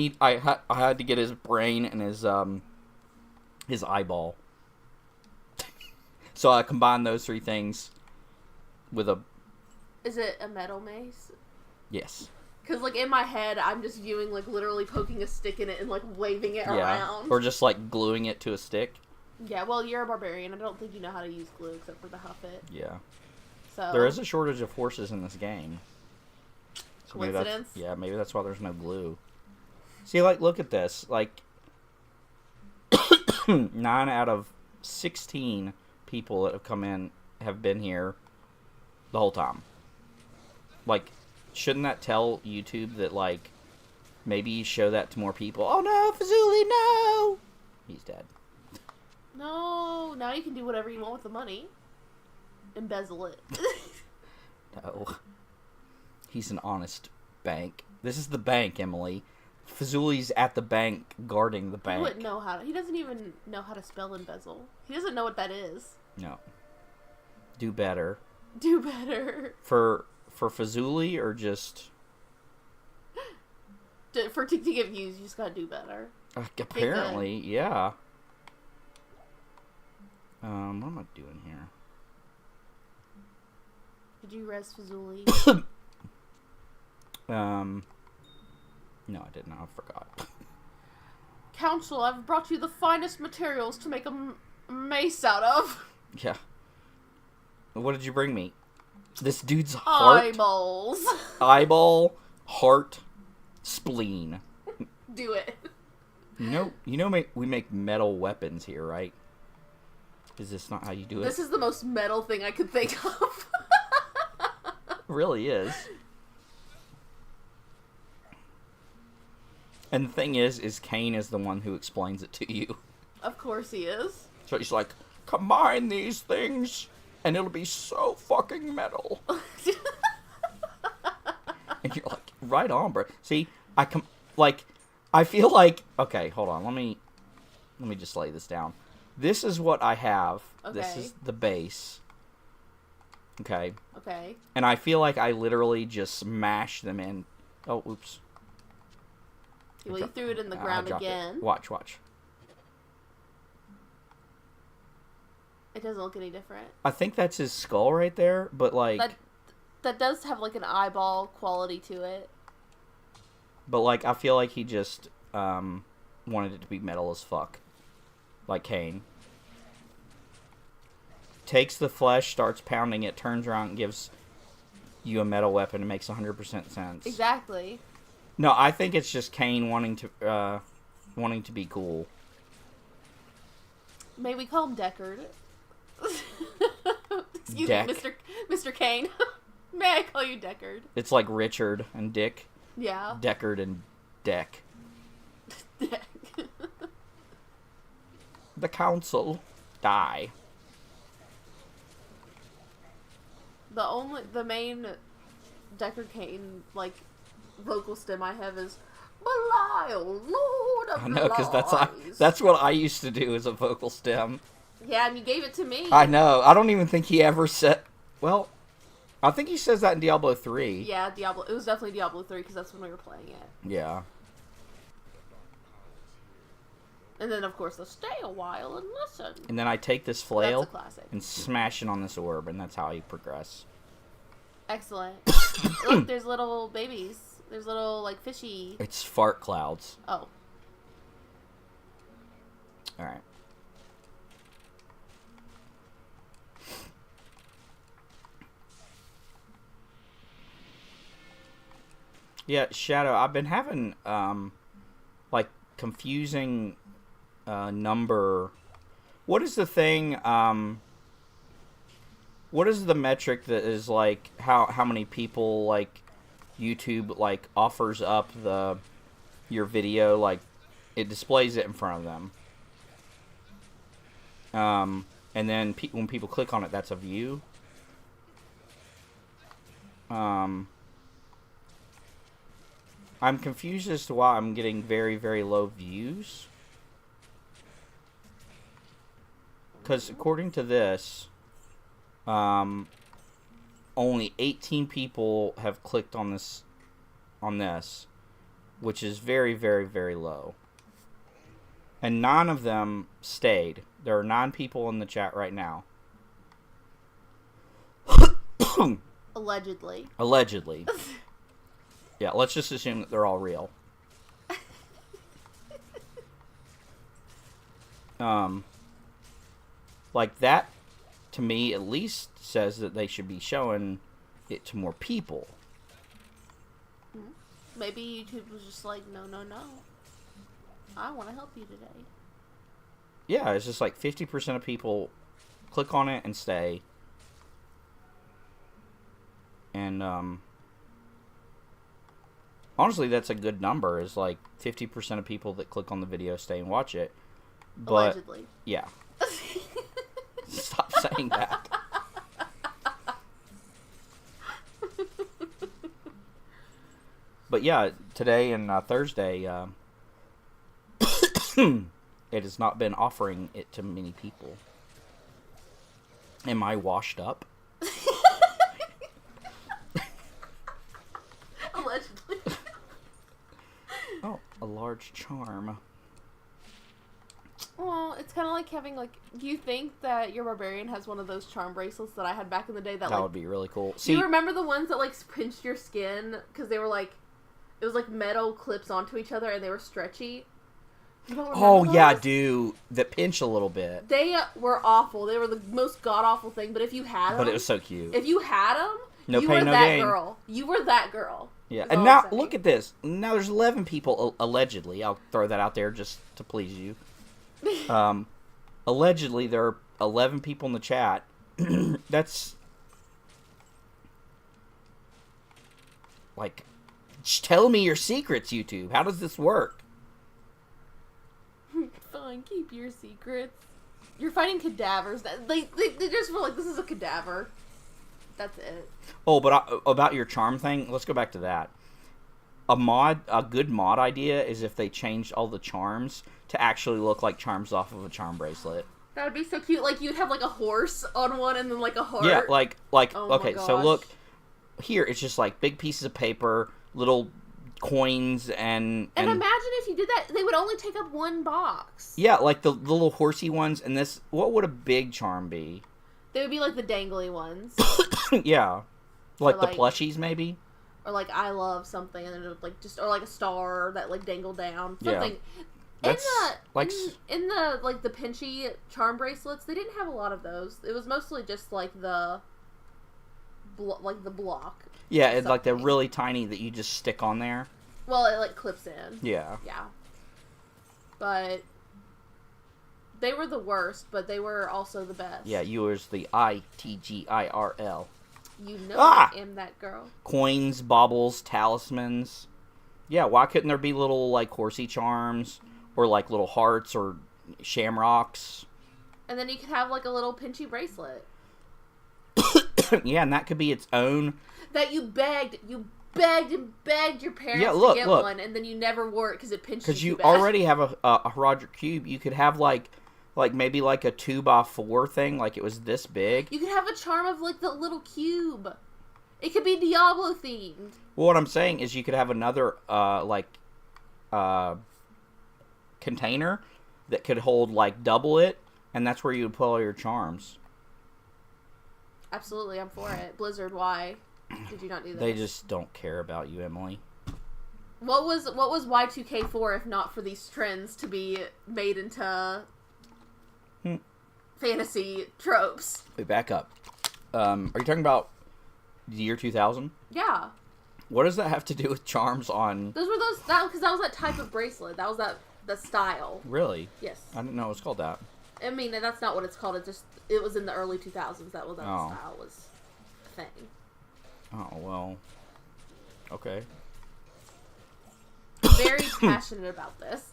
[SPEAKER 1] had to get his brain and his eyeball. So I combined those three things with a...
[SPEAKER 2] Is it a metal mace?
[SPEAKER 1] Yes.
[SPEAKER 2] Because, like, in my head, I'm just viewing, like, literally poking a stick in it and, like, waving it around.
[SPEAKER 1] Or just, like, gluing it to a stick.
[SPEAKER 2] Yeah, well, you're a barbarian. I don't think you know how to use glue except for the huff it.
[SPEAKER 1] Yeah.
[SPEAKER 2] So
[SPEAKER 1] There is a shortage of horses in this game. So
[SPEAKER 2] coincidence?
[SPEAKER 1] Maybe that's why there's no glue. See, like, look at this. Like, 9 out of 16 people that have come in have been here the whole time. Like, shouldn't that tell YouTube that, like, maybe you show that to more people? Oh no, Fazuli, no! He's dead.
[SPEAKER 2] No, now you can do whatever you want with the money. Embezzle it.
[SPEAKER 1] No. He's an honest bank. This is the bank, Emily. Fazuli's at the bank guarding the bank.
[SPEAKER 2] He wouldn't know how to. He doesn't even know how to spell embezzle. He doesn't know what that is.
[SPEAKER 1] No. Do better.
[SPEAKER 2] Do better.
[SPEAKER 1] For Fazuli or just...
[SPEAKER 2] For to get views, you just gotta do better.
[SPEAKER 1] Apparently, yeah. What am I doing here?
[SPEAKER 2] Did you res Fazuli?
[SPEAKER 1] No, I didn't. I forgot.
[SPEAKER 2] Council, I've brought you the finest materials to make a mace out of.
[SPEAKER 1] Yeah. What did you bring me? This dude's heart?
[SPEAKER 2] Eyeballs.
[SPEAKER 1] Eyeball, heart, spleen.
[SPEAKER 2] Do it.
[SPEAKER 1] You know, we make metal weapons here, right? Is this not how you do it?
[SPEAKER 2] This is the most metal thing I could think of.
[SPEAKER 1] It really is. And the thing is Kane is the one who explains it to you.
[SPEAKER 2] Of course he is.
[SPEAKER 1] So he's like, combine these things, and it'll be so fucking metal. And you're like, right on, bro. See, I feel like, okay, hold on, let me just lay this down. This is what I have.
[SPEAKER 2] Okay.
[SPEAKER 1] This is the base. Okay.
[SPEAKER 2] Okay.
[SPEAKER 1] And I feel like I literally just smash them in. Oh, oops.
[SPEAKER 2] Well, you threw it in the ground again.
[SPEAKER 1] It. Watch.
[SPEAKER 2] It doesn't look any different.
[SPEAKER 1] I think that's his skull right there, but like...
[SPEAKER 2] That does have like an eyeball quality to it.
[SPEAKER 1] But like, I feel like he just wanted it to be metal as fuck. Like Kane. Takes the flesh, starts pounding it, turns around and gives you a metal weapon. It makes 100% sense.
[SPEAKER 2] Exactly.
[SPEAKER 1] No, I think it's just Kane wanting to be cool.
[SPEAKER 2] May we call him Deckard? Excuse
[SPEAKER 1] Deck.
[SPEAKER 2] me, Mr. Kane. May I call you Deckard?
[SPEAKER 1] It's like Richard and Dick.
[SPEAKER 2] Yeah.
[SPEAKER 1] Deckard and Deck.
[SPEAKER 2] Deck.
[SPEAKER 1] The council die.
[SPEAKER 2] The main Deckard Kane, like, vocal stem I have is Belial, Lord of
[SPEAKER 1] I know, because
[SPEAKER 2] Lies.
[SPEAKER 1] that's what I used to do as a vocal stem.
[SPEAKER 2] Yeah, and you gave it to me.
[SPEAKER 1] I know. I don't even think he ever said... Well, I think he says that in Diablo 3.
[SPEAKER 2] Yeah, Diablo. It was definitely Diablo 3 because that's when we were playing it.
[SPEAKER 1] Yeah.
[SPEAKER 2] And then, of course, the stay a while and listen.
[SPEAKER 1] And then I take this flail
[SPEAKER 2] That's a classic.
[SPEAKER 1] and smash it on this orb, and that's how you progress.
[SPEAKER 2] Excellent. Look, there's little babies. There's little, like, fishy...
[SPEAKER 1] It's fart clouds.
[SPEAKER 2] Oh.
[SPEAKER 1] Alright. Yeah, Shadow, I've been having, like, confusing, number... What is the thing, What is the metric that is like how many people like YouTube like offers up your video, like it displays it in front of them. And then when people click on it, that's a view. I'm confused as to why I'm getting very, very low views. Because according to this, only 18 people have clicked on this, which is very, very, very low. And 9 of them stayed. There are 9 people in the chat right now.
[SPEAKER 2] Allegedly.
[SPEAKER 1] Allegedly. Yeah, let's just assume that they're all real. Like that, to me, at least says that they should be showing it to more people.
[SPEAKER 2] Maybe YouTube was just like, no. I want to help you today.
[SPEAKER 1] Yeah, it's just like 50% of people click on it and stay. And, honestly, that's a good number. Is like 50% of people that click on the video stay and watch it. But,
[SPEAKER 2] allegedly.
[SPEAKER 1] Yeah. Stop saying that. But yeah, today and Thursday, it has not been offering it to many people. Am I washed up?
[SPEAKER 2] Allegedly.
[SPEAKER 1] Oh, a large charm.
[SPEAKER 2] Well, it's kind of like having, like, do you think that your barbarian has one of those charm bracelets that I had back in the day that, like...
[SPEAKER 1] would be really cool.
[SPEAKER 2] Do you remember the ones that, like, pinched your skin? Because they were, like... It was, like, metal clips onto each other and they were stretchy. You don't remember those?
[SPEAKER 1] Yeah, I do. That pinch a little bit.
[SPEAKER 2] They were awful. They were the most god-awful thing, but if you had them...
[SPEAKER 1] But it was so cute.
[SPEAKER 2] If you had them,
[SPEAKER 1] no
[SPEAKER 2] you
[SPEAKER 1] pain,
[SPEAKER 2] were
[SPEAKER 1] no
[SPEAKER 2] that
[SPEAKER 1] gain.
[SPEAKER 2] girl. You were that girl.
[SPEAKER 1] Yeah, and now, look at this. Now there's 11 people, allegedly. I'll throw that out there just to please you. Allegedly, there are 11 people in the chat. That's... Like, tell me your secrets, YouTube. How does this work?
[SPEAKER 2] Fine, keep your secrets. You're fighting cadavers. They just were like, this is a cadaver. That's it.
[SPEAKER 1] Oh, but about your charm thing, let's go back to that. A good mod idea is if they changed all the charms to actually look like charms off of a charm bracelet.
[SPEAKER 2] That would be so cute. Like, you'd have, like, a horse on one and then, like, a heart.
[SPEAKER 1] Yeah, like
[SPEAKER 2] oh
[SPEAKER 1] okay, so look, here, it's just, like, big pieces of paper, little coins, and
[SPEAKER 2] imagine if you did that, they would only take up one box.
[SPEAKER 1] Yeah, like the little horsey ones, and this, what would a big charm be?
[SPEAKER 2] They would be, like, the dangly ones.
[SPEAKER 1] Yeah. Like the
[SPEAKER 2] like,
[SPEAKER 1] plushies, maybe?
[SPEAKER 2] Or, like, I love something, and then it would, like, just, or, like, a star that, like, dangled down. Something.
[SPEAKER 1] Yeah.
[SPEAKER 2] In the like, the pinchy charm bracelets, they didn't have a lot of those. It was mostly just, like, the block.
[SPEAKER 1] Yeah, it's like they're really tiny that you just stick on there.
[SPEAKER 2] Well, it, like, clips in.
[SPEAKER 1] Yeah.
[SPEAKER 2] Yeah. But they were the worst, but they were also the best.
[SPEAKER 1] Yeah, yours the ITGIRL.
[SPEAKER 2] You know I am that girl.
[SPEAKER 1] Coins, baubles, talismans. Yeah, why couldn't there be little, like, horsey charms? Or, like, little hearts or shamrocks?
[SPEAKER 2] And then you could have, like, a little pinchy bracelet.
[SPEAKER 1] Yeah, and that could be its own.
[SPEAKER 2] That you begged your parents to get one, and then you never wore it because it pinched you.
[SPEAKER 1] Because you already have a Heraldric Cube. You could have, like maybe, like, a 2x4 thing, like it was this big.
[SPEAKER 2] You could have a charm of, like, the little cube. It could be Diablo themed.
[SPEAKER 1] Well, what I'm saying is you could have another, container that could hold, like, double it, and that's where you would put all your charms.
[SPEAKER 2] Absolutely, I'm for it. Blizzard, why did you not do that?
[SPEAKER 1] They just don't care about you, Emily.
[SPEAKER 2] What was Y2K for if not for these trends to be made into fantasy tropes?
[SPEAKER 1] Wait, back up. Are you talking about the year 2000?
[SPEAKER 2] Yeah.
[SPEAKER 1] What does that have to do with charms on...
[SPEAKER 2] Because that was that type of bracelet. That was the style.
[SPEAKER 1] Really?
[SPEAKER 2] Yes.
[SPEAKER 1] I didn't know it was called that.
[SPEAKER 2] I mean, that's not what it's called. It was in the early 2000s that style was a thing.
[SPEAKER 1] Oh, well. Okay.
[SPEAKER 2] Very passionate about this.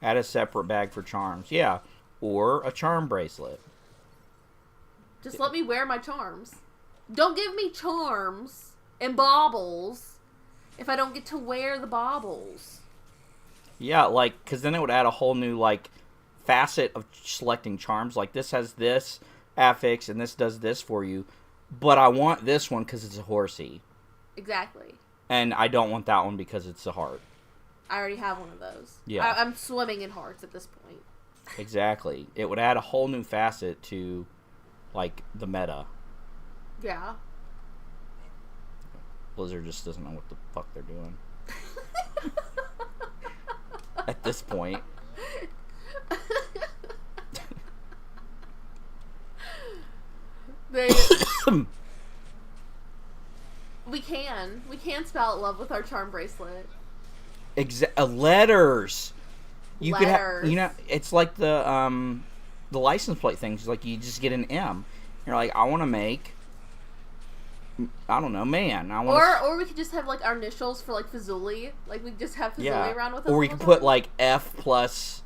[SPEAKER 1] Add a separate bag for charms. Yeah. Or a charm bracelet.
[SPEAKER 2] Just let me wear my charms. Don't give me charms and baubles if I don't get to wear the baubles.
[SPEAKER 1] Yeah, like, because then it would add a whole new, like, facet of selecting charms. Like, this has this affix and this does this for you. But I want this one because it's a horsey.
[SPEAKER 2] Exactly.
[SPEAKER 1] And I don't want that one because it's a heart.
[SPEAKER 2] I already have one of those.
[SPEAKER 1] Yeah.
[SPEAKER 2] I'm swimming in hearts at this point.
[SPEAKER 1] Exactly. It would add a whole new facet to, like, the meta.
[SPEAKER 2] Yeah.
[SPEAKER 1] Blizzard just doesn't know what the fuck they're doing. At this point.
[SPEAKER 2] We can spell out love with our charm bracelet.
[SPEAKER 1] Letters. You could
[SPEAKER 2] Letters.
[SPEAKER 1] have, you know, it's like the license plate things. Like, you just get an M. You're like, I want to make, I don't know, man. I want
[SPEAKER 2] or we could just have, like, our initials for, like, Fazuli. Like, we just have Fazuli around with us.
[SPEAKER 1] Or we could put, like, F plus,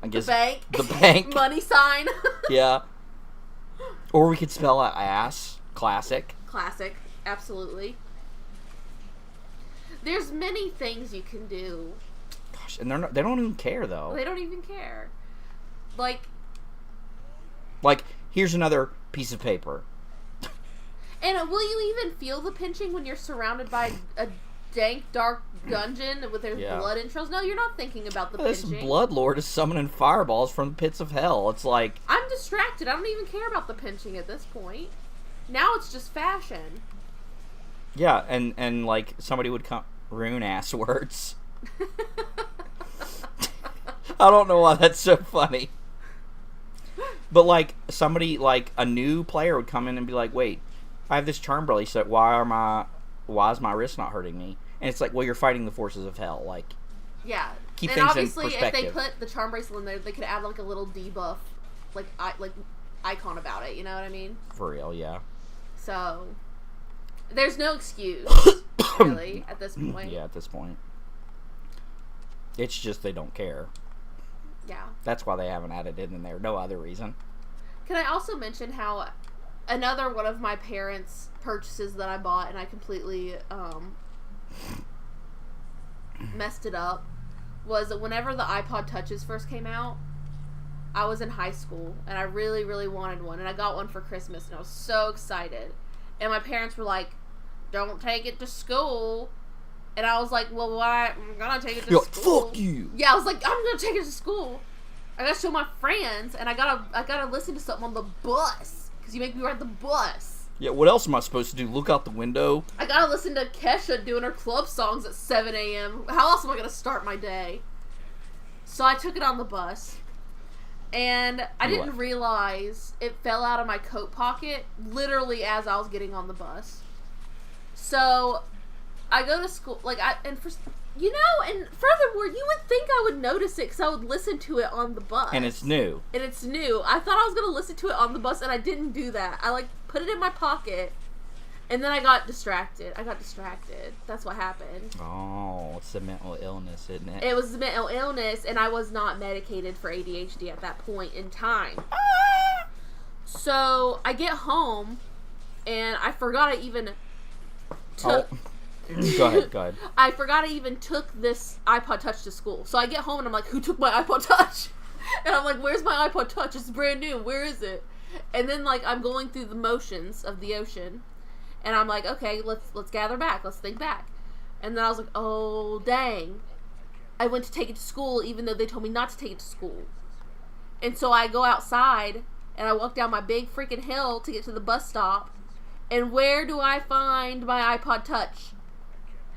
[SPEAKER 1] I guess,
[SPEAKER 2] the
[SPEAKER 1] bank.
[SPEAKER 2] Money sign.
[SPEAKER 1] Yeah. Or we could spell out ass. Classic.
[SPEAKER 2] Classic. Absolutely. There's many things you can do.
[SPEAKER 1] Gosh, and they don't even care, though.
[SPEAKER 2] They don't even care. Like,
[SPEAKER 1] here's another piece of paper.
[SPEAKER 2] And will you even feel the pinching when you're surrounded by a dank, dark dungeon with their blood intros? No, you're not thinking about the pinching.
[SPEAKER 1] This bloodlord is summoning fireballs from the pits of hell. It's like,
[SPEAKER 2] I'm distracted. I don't even care about the pinching at this point. Now it's just fashion.
[SPEAKER 1] Yeah, and like, somebody would come, rune ass words. I don't know why that's so funny. But, like, somebody, like, a new player would come in and be like, wait, I have this charm bracelet, why is my wrist not hurting me? And it's like, well, you're fighting the forces of hell, like,
[SPEAKER 2] yeah.
[SPEAKER 1] Keep
[SPEAKER 2] and
[SPEAKER 1] things
[SPEAKER 2] obviously,
[SPEAKER 1] in perspective.
[SPEAKER 2] if they put the charm bracelet in there, they could add, like, a little debuff, like icon about it, you know what I mean?
[SPEAKER 1] For real, yeah.
[SPEAKER 2] So, there's no excuse, really, at this point.
[SPEAKER 1] Yeah, at this point. It's just they don't care.
[SPEAKER 2] Yeah.
[SPEAKER 1] That's why they haven't added it in there. No other reason.
[SPEAKER 2] Can I also mention how another one of my parents' purchases that I bought and I completely messed it up was that whenever the iPod Touches first came out, I was in high school and I really, really wanted one, and I got one for Christmas and I was so excited. And my parents were like, "Don't take it to school." And I was like, well, why? I'm gonna take it to school.
[SPEAKER 1] Fuck you.
[SPEAKER 2] Yeah, I was like, I'm gonna take it to school. I gotta show my friends, and I gotta listen to something on the bus, because you make me ride the bus.
[SPEAKER 1] Yeah, what else am I supposed to do? Look out the window?
[SPEAKER 2] I gotta listen to Kesha doing her club songs at 7 a.m. How else am I gonna start my day? So I took it on the bus, and I didn't realize it fell out of my coat pocket literally as I was getting on the bus. So I go to school, and furthermore, you would think I would notice it because I would listen to it on the bus.
[SPEAKER 1] And it's new.
[SPEAKER 2] I thought I was going to listen to it on the bus, and I didn't do that. I, put it in my pocket, and then I got distracted. That's what happened.
[SPEAKER 1] Oh, it's the mental illness, isn't it?
[SPEAKER 2] It was the mental illness, and I was not medicated for ADHD at that point in time. So, I get home, and I forgot I even took...
[SPEAKER 1] Go ahead.
[SPEAKER 2] I forgot I even took this iPod Touch to school. So I get home and I'm like, who took my iPod Touch? And I'm like, where's my iPod Touch? It's brand new. Where is it? And then, I'm going through the motions of the ocean. And I'm like, okay, let's gather back. Let's think back. And then I was like, oh, dang. I went to take it to school even though they told me not to take it to school. And so I go outside and I walk down my big freaking hill to get to the bus stop. And where do I find my iPod Touch?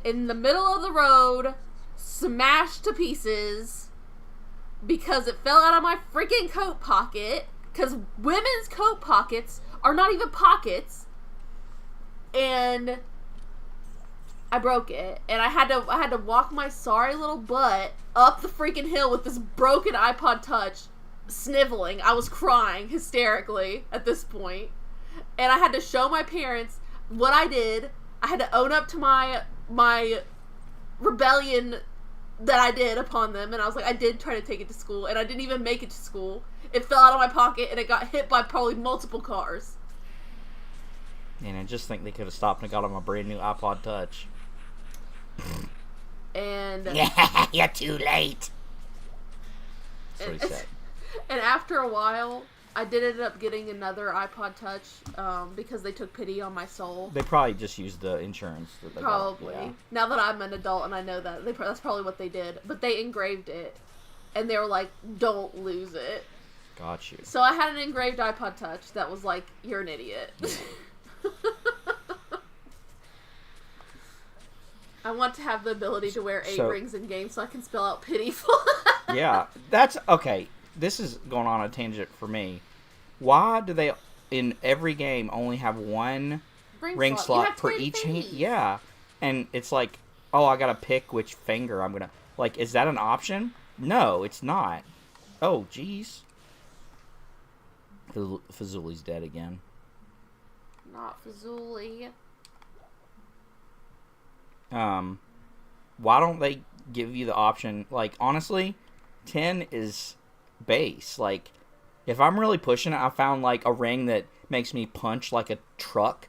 [SPEAKER 2] In the middle of the road, smashed to pieces, because it fell out of my freaking coat pocket, because women's coat pockets are not even pockets, and I broke it, and I had to walk my sorry little butt up the freaking hill with this broken iPod Touch sniveling. I was crying hysterically at this point. And I had to show my parents what I did. I had to own up to my rebellion that I did upon them. And I was like, I did try to take it to school. And I didn't even make it to school. It fell out of my pocket and it got hit by probably multiple cars.
[SPEAKER 1] And I just think they could have stopped and got him a brand new iPod Touch.
[SPEAKER 2] And...
[SPEAKER 3] You're too late.
[SPEAKER 1] That's what he said.
[SPEAKER 2] And after a while, I did end up getting another iPod Touch because they took pity on my soul.
[SPEAKER 1] They probably just used the insurance. That they
[SPEAKER 2] Probably.
[SPEAKER 1] got. Yeah.
[SPEAKER 2] Now that I'm an adult and I know that, that's probably what they did. But they engraved it. And they were like, don't lose it.
[SPEAKER 1] Got you.
[SPEAKER 2] So I had an engraved iPod Touch that was like, you're an idiot. I want to have the ability to wear 8 rings in games so I can spell out pitiful.
[SPEAKER 1] Yeah, that's okay. This is going on a tangent for me. Why do they in every game only have one ring slot per each hand? Yeah, and it's like, oh, I gotta pick which finger I'm gonna like. Is that an option? No, it's not. Oh, jeez. Fazzuli's dead again.
[SPEAKER 2] Not Fazuli.
[SPEAKER 1] Why don't they give you the option? Like, honestly, 10 is base. Like, if I'm really pushing it, I found like a ring that makes me punch like a truck.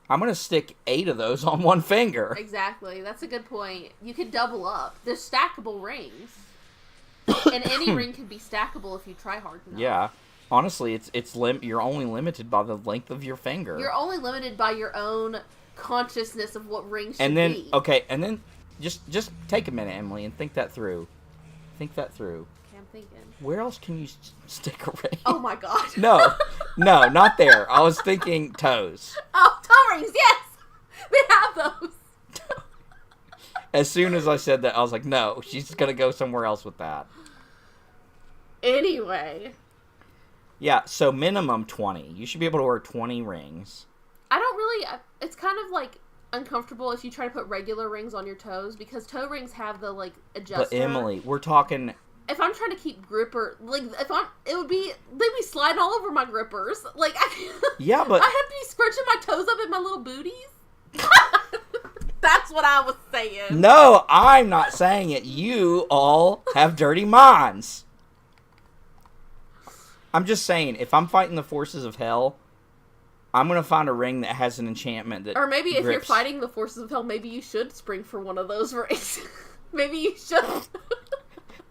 [SPEAKER 1] I'm gonna stick 8 of those on one finger.
[SPEAKER 2] Exactly. That's a good point. You could double up. There's stackable rings. And any ring can be stackable if you try hard enough.
[SPEAKER 1] Yeah. Honestly, you're only limited by the length of your finger.
[SPEAKER 2] You're only limited by your own consciousness of what rings should
[SPEAKER 1] and then,
[SPEAKER 2] be.
[SPEAKER 1] Okay, and then just take a minute, Emily, and think that through. Think that through.
[SPEAKER 2] Okay, I'm thinking.
[SPEAKER 1] Where else can you stick a ring?
[SPEAKER 2] Oh my god.
[SPEAKER 1] No, not there. I was thinking toes.
[SPEAKER 2] Oh, toe rings, yes! They have those.
[SPEAKER 1] As soon as I said that, I was like, no, she's going to go somewhere else with that.
[SPEAKER 2] Anyway.
[SPEAKER 1] Yeah, so minimum 20. You should be able to wear 20 rings.
[SPEAKER 2] I don't really... It's kind of, like, uncomfortable if you try to put regular rings on your toes, because toe rings have the, like, adjuster.
[SPEAKER 1] But Emily, we're talking...
[SPEAKER 2] If I'm trying to keep gripper... Like, they'd be sliding all over my grippers. Like,
[SPEAKER 1] Yeah, but...
[SPEAKER 2] I have to be scrunching my toes up in my little booties. That's what I was saying.
[SPEAKER 1] No, I'm not saying it. You all have dirty minds. I'm just saying, if I'm fighting the forces of hell, I'm going to find a ring that has an enchantment that
[SPEAKER 2] Or maybe if
[SPEAKER 1] grips.
[SPEAKER 2] you're fighting the forces of hell, maybe you should spring for one of those rings. Maybe you should.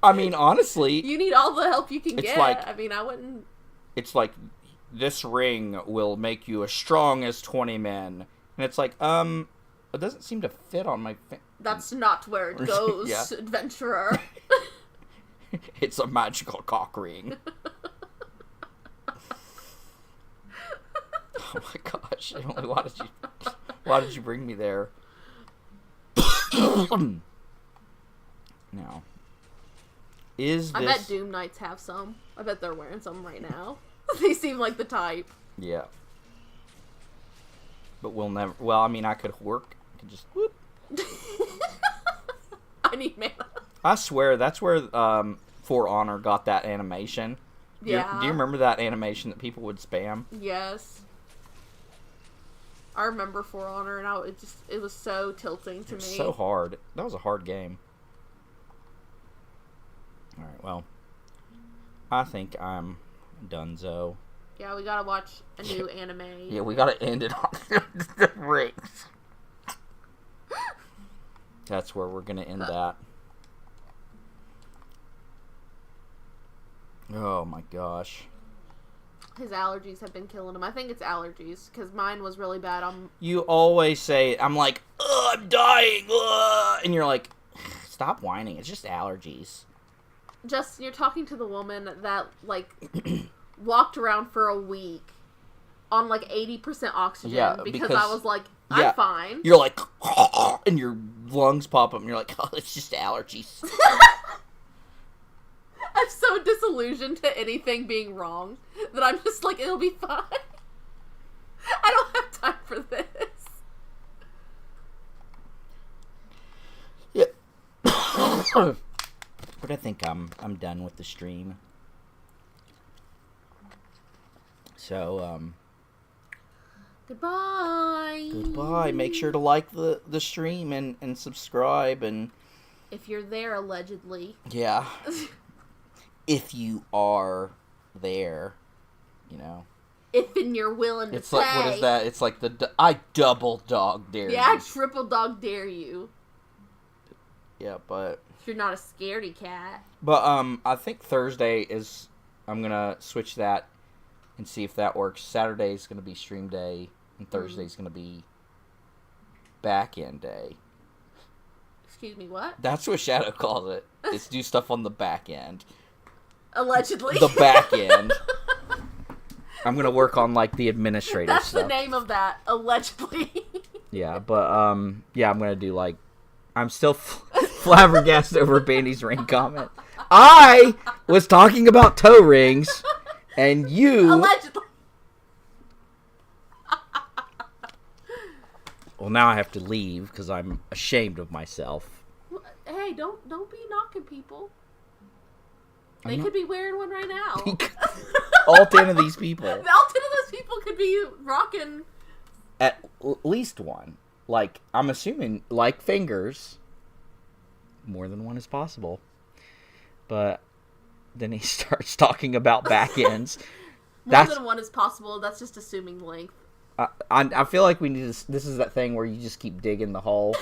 [SPEAKER 1] I mean, honestly...
[SPEAKER 2] You need all the help you can get.
[SPEAKER 1] Like,
[SPEAKER 2] I mean, I wouldn't...
[SPEAKER 1] It's like, this ring will make you as strong as 20 men. And it's like, it doesn't seem to fit on my...
[SPEAKER 2] That's not where it goes,
[SPEAKER 1] Yeah.
[SPEAKER 2] adventurer.
[SPEAKER 1] It's a magical cock ring. Oh my gosh, Emily, why did you bring me there? Now, is this...
[SPEAKER 2] I bet Doom Knights have some. I bet they're wearing some right now. They seem like the type.
[SPEAKER 1] Yeah. But we'll never... Well, I mean, I could work. I could just... Whoop.
[SPEAKER 2] I need mana.
[SPEAKER 1] I swear, that's where For Honor got that animation.
[SPEAKER 2] Yeah.
[SPEAKER 1] Do you remember that animation that people would spam?
[SPEAKER 2] Yes. I remember For Honor, and it was so tilting to me.
[SPEAKER 1] So hard. That was a hard game. Alright, well. I think I'm donezo.
[SPEAKER 2] Yeah, we gotta watch a new anime.
[SPEAKER 1] Yeah, we gotta end it on the rings. That's where we're gonna end that. Oh my gosh.
[SPEAKER 2] His allergies have been killing him. I think it's allergies, because mine was really bad.
[SPEAKER 1] You always say, I'm like, ugh, I'm dying, ugh, and you're like, stop whining, it's just allergies.
[SPEAKER 2] Just, you're talking to the woman that, like, walked around for a week on, like, 80% oxygen,
[SPEAKER 1] Yeah,
[SPEAKER 2] because
[SPEAKER 1] because-
[SPEAKER 2] I was like, I'm fine.
[SPEAKER 1] You're like, and your lungs pop up, and you're like, oh, it's just allergies.
[SPEAKER 2] I'm so disillusioned to anything being wrong that I'm just like, it'll be fine. I don't have time for this.
[SPEAKER 1] Yeah. But I think I'm done with the stream. So,
[SPEAKER 2] Goodbye.
[SPEAKER 1] goodbye. Make sure to like the stream and subscribe and...
[SPEAKER 2] If you're there, allegedly.
[SPEAKER 1] Yeah. If you are there, you know.
[SPEAKER 2] If and you're willing to
[SPEAKER 1] It's
[SPEAKER 2] play.
[SPEAKER 1] like, what is that? It's like I double dog dare
[SPEAKER 2] Yeah,
[SPEAKER 1] you.
[SPEAKER 2] I triple dog dare you.
[SPEAKER 1] Yeah, but...
[SPEAKER 2] If you're not a scaredy cat.
[SPEAKER 1] But, I think Thursday is... I'm gonna switch that and see if that works. Saturday's gonna be stream day, and Thursday's gonna be back-end day.
[SPEAKER 2] Excuse me, what?
[SPEAKER 1] That's what Shadow calls it. It's do stuff on the back end.
[SPEAKER 2] Allegedly.
[SPEAKER 1] The back end. I'm gonna work on, like, the administrative
[SPEAKER 2] That's
[SPEAKER 1] stuff.
[SPEAKER 2] the name of that. Allegedly.
[SPEAKER 1] Yeah, but, yeah, I'm gonna do, like... I'm still flabbergasted over Bandy's ring comment. I was talking about toe rings, and you...
[SPEAKER 2] Allegedly.
[SPEAKER 1] Well, now I have to leave, because I'm ashamed of myself.
[SPEAKER 2] Hey, don't be knocking people. They
[SPEAKER 1] not-
[SPEAKER 2] could be wearing one right now.
[SPEAKER 1] All 10 of these people.
[SPEAKER 2] All 10 of those people could be rocking.
[SPEAKER 1] At least one. Like, I'm assuming, like fingers, more than one is possible. But then he starts talking about back ends.
[SPEAKER 2] More than one is possible. That's just assuming length.
[SPEAKER 1] I feel like we need to... This is that thing where you just keep digging the hole.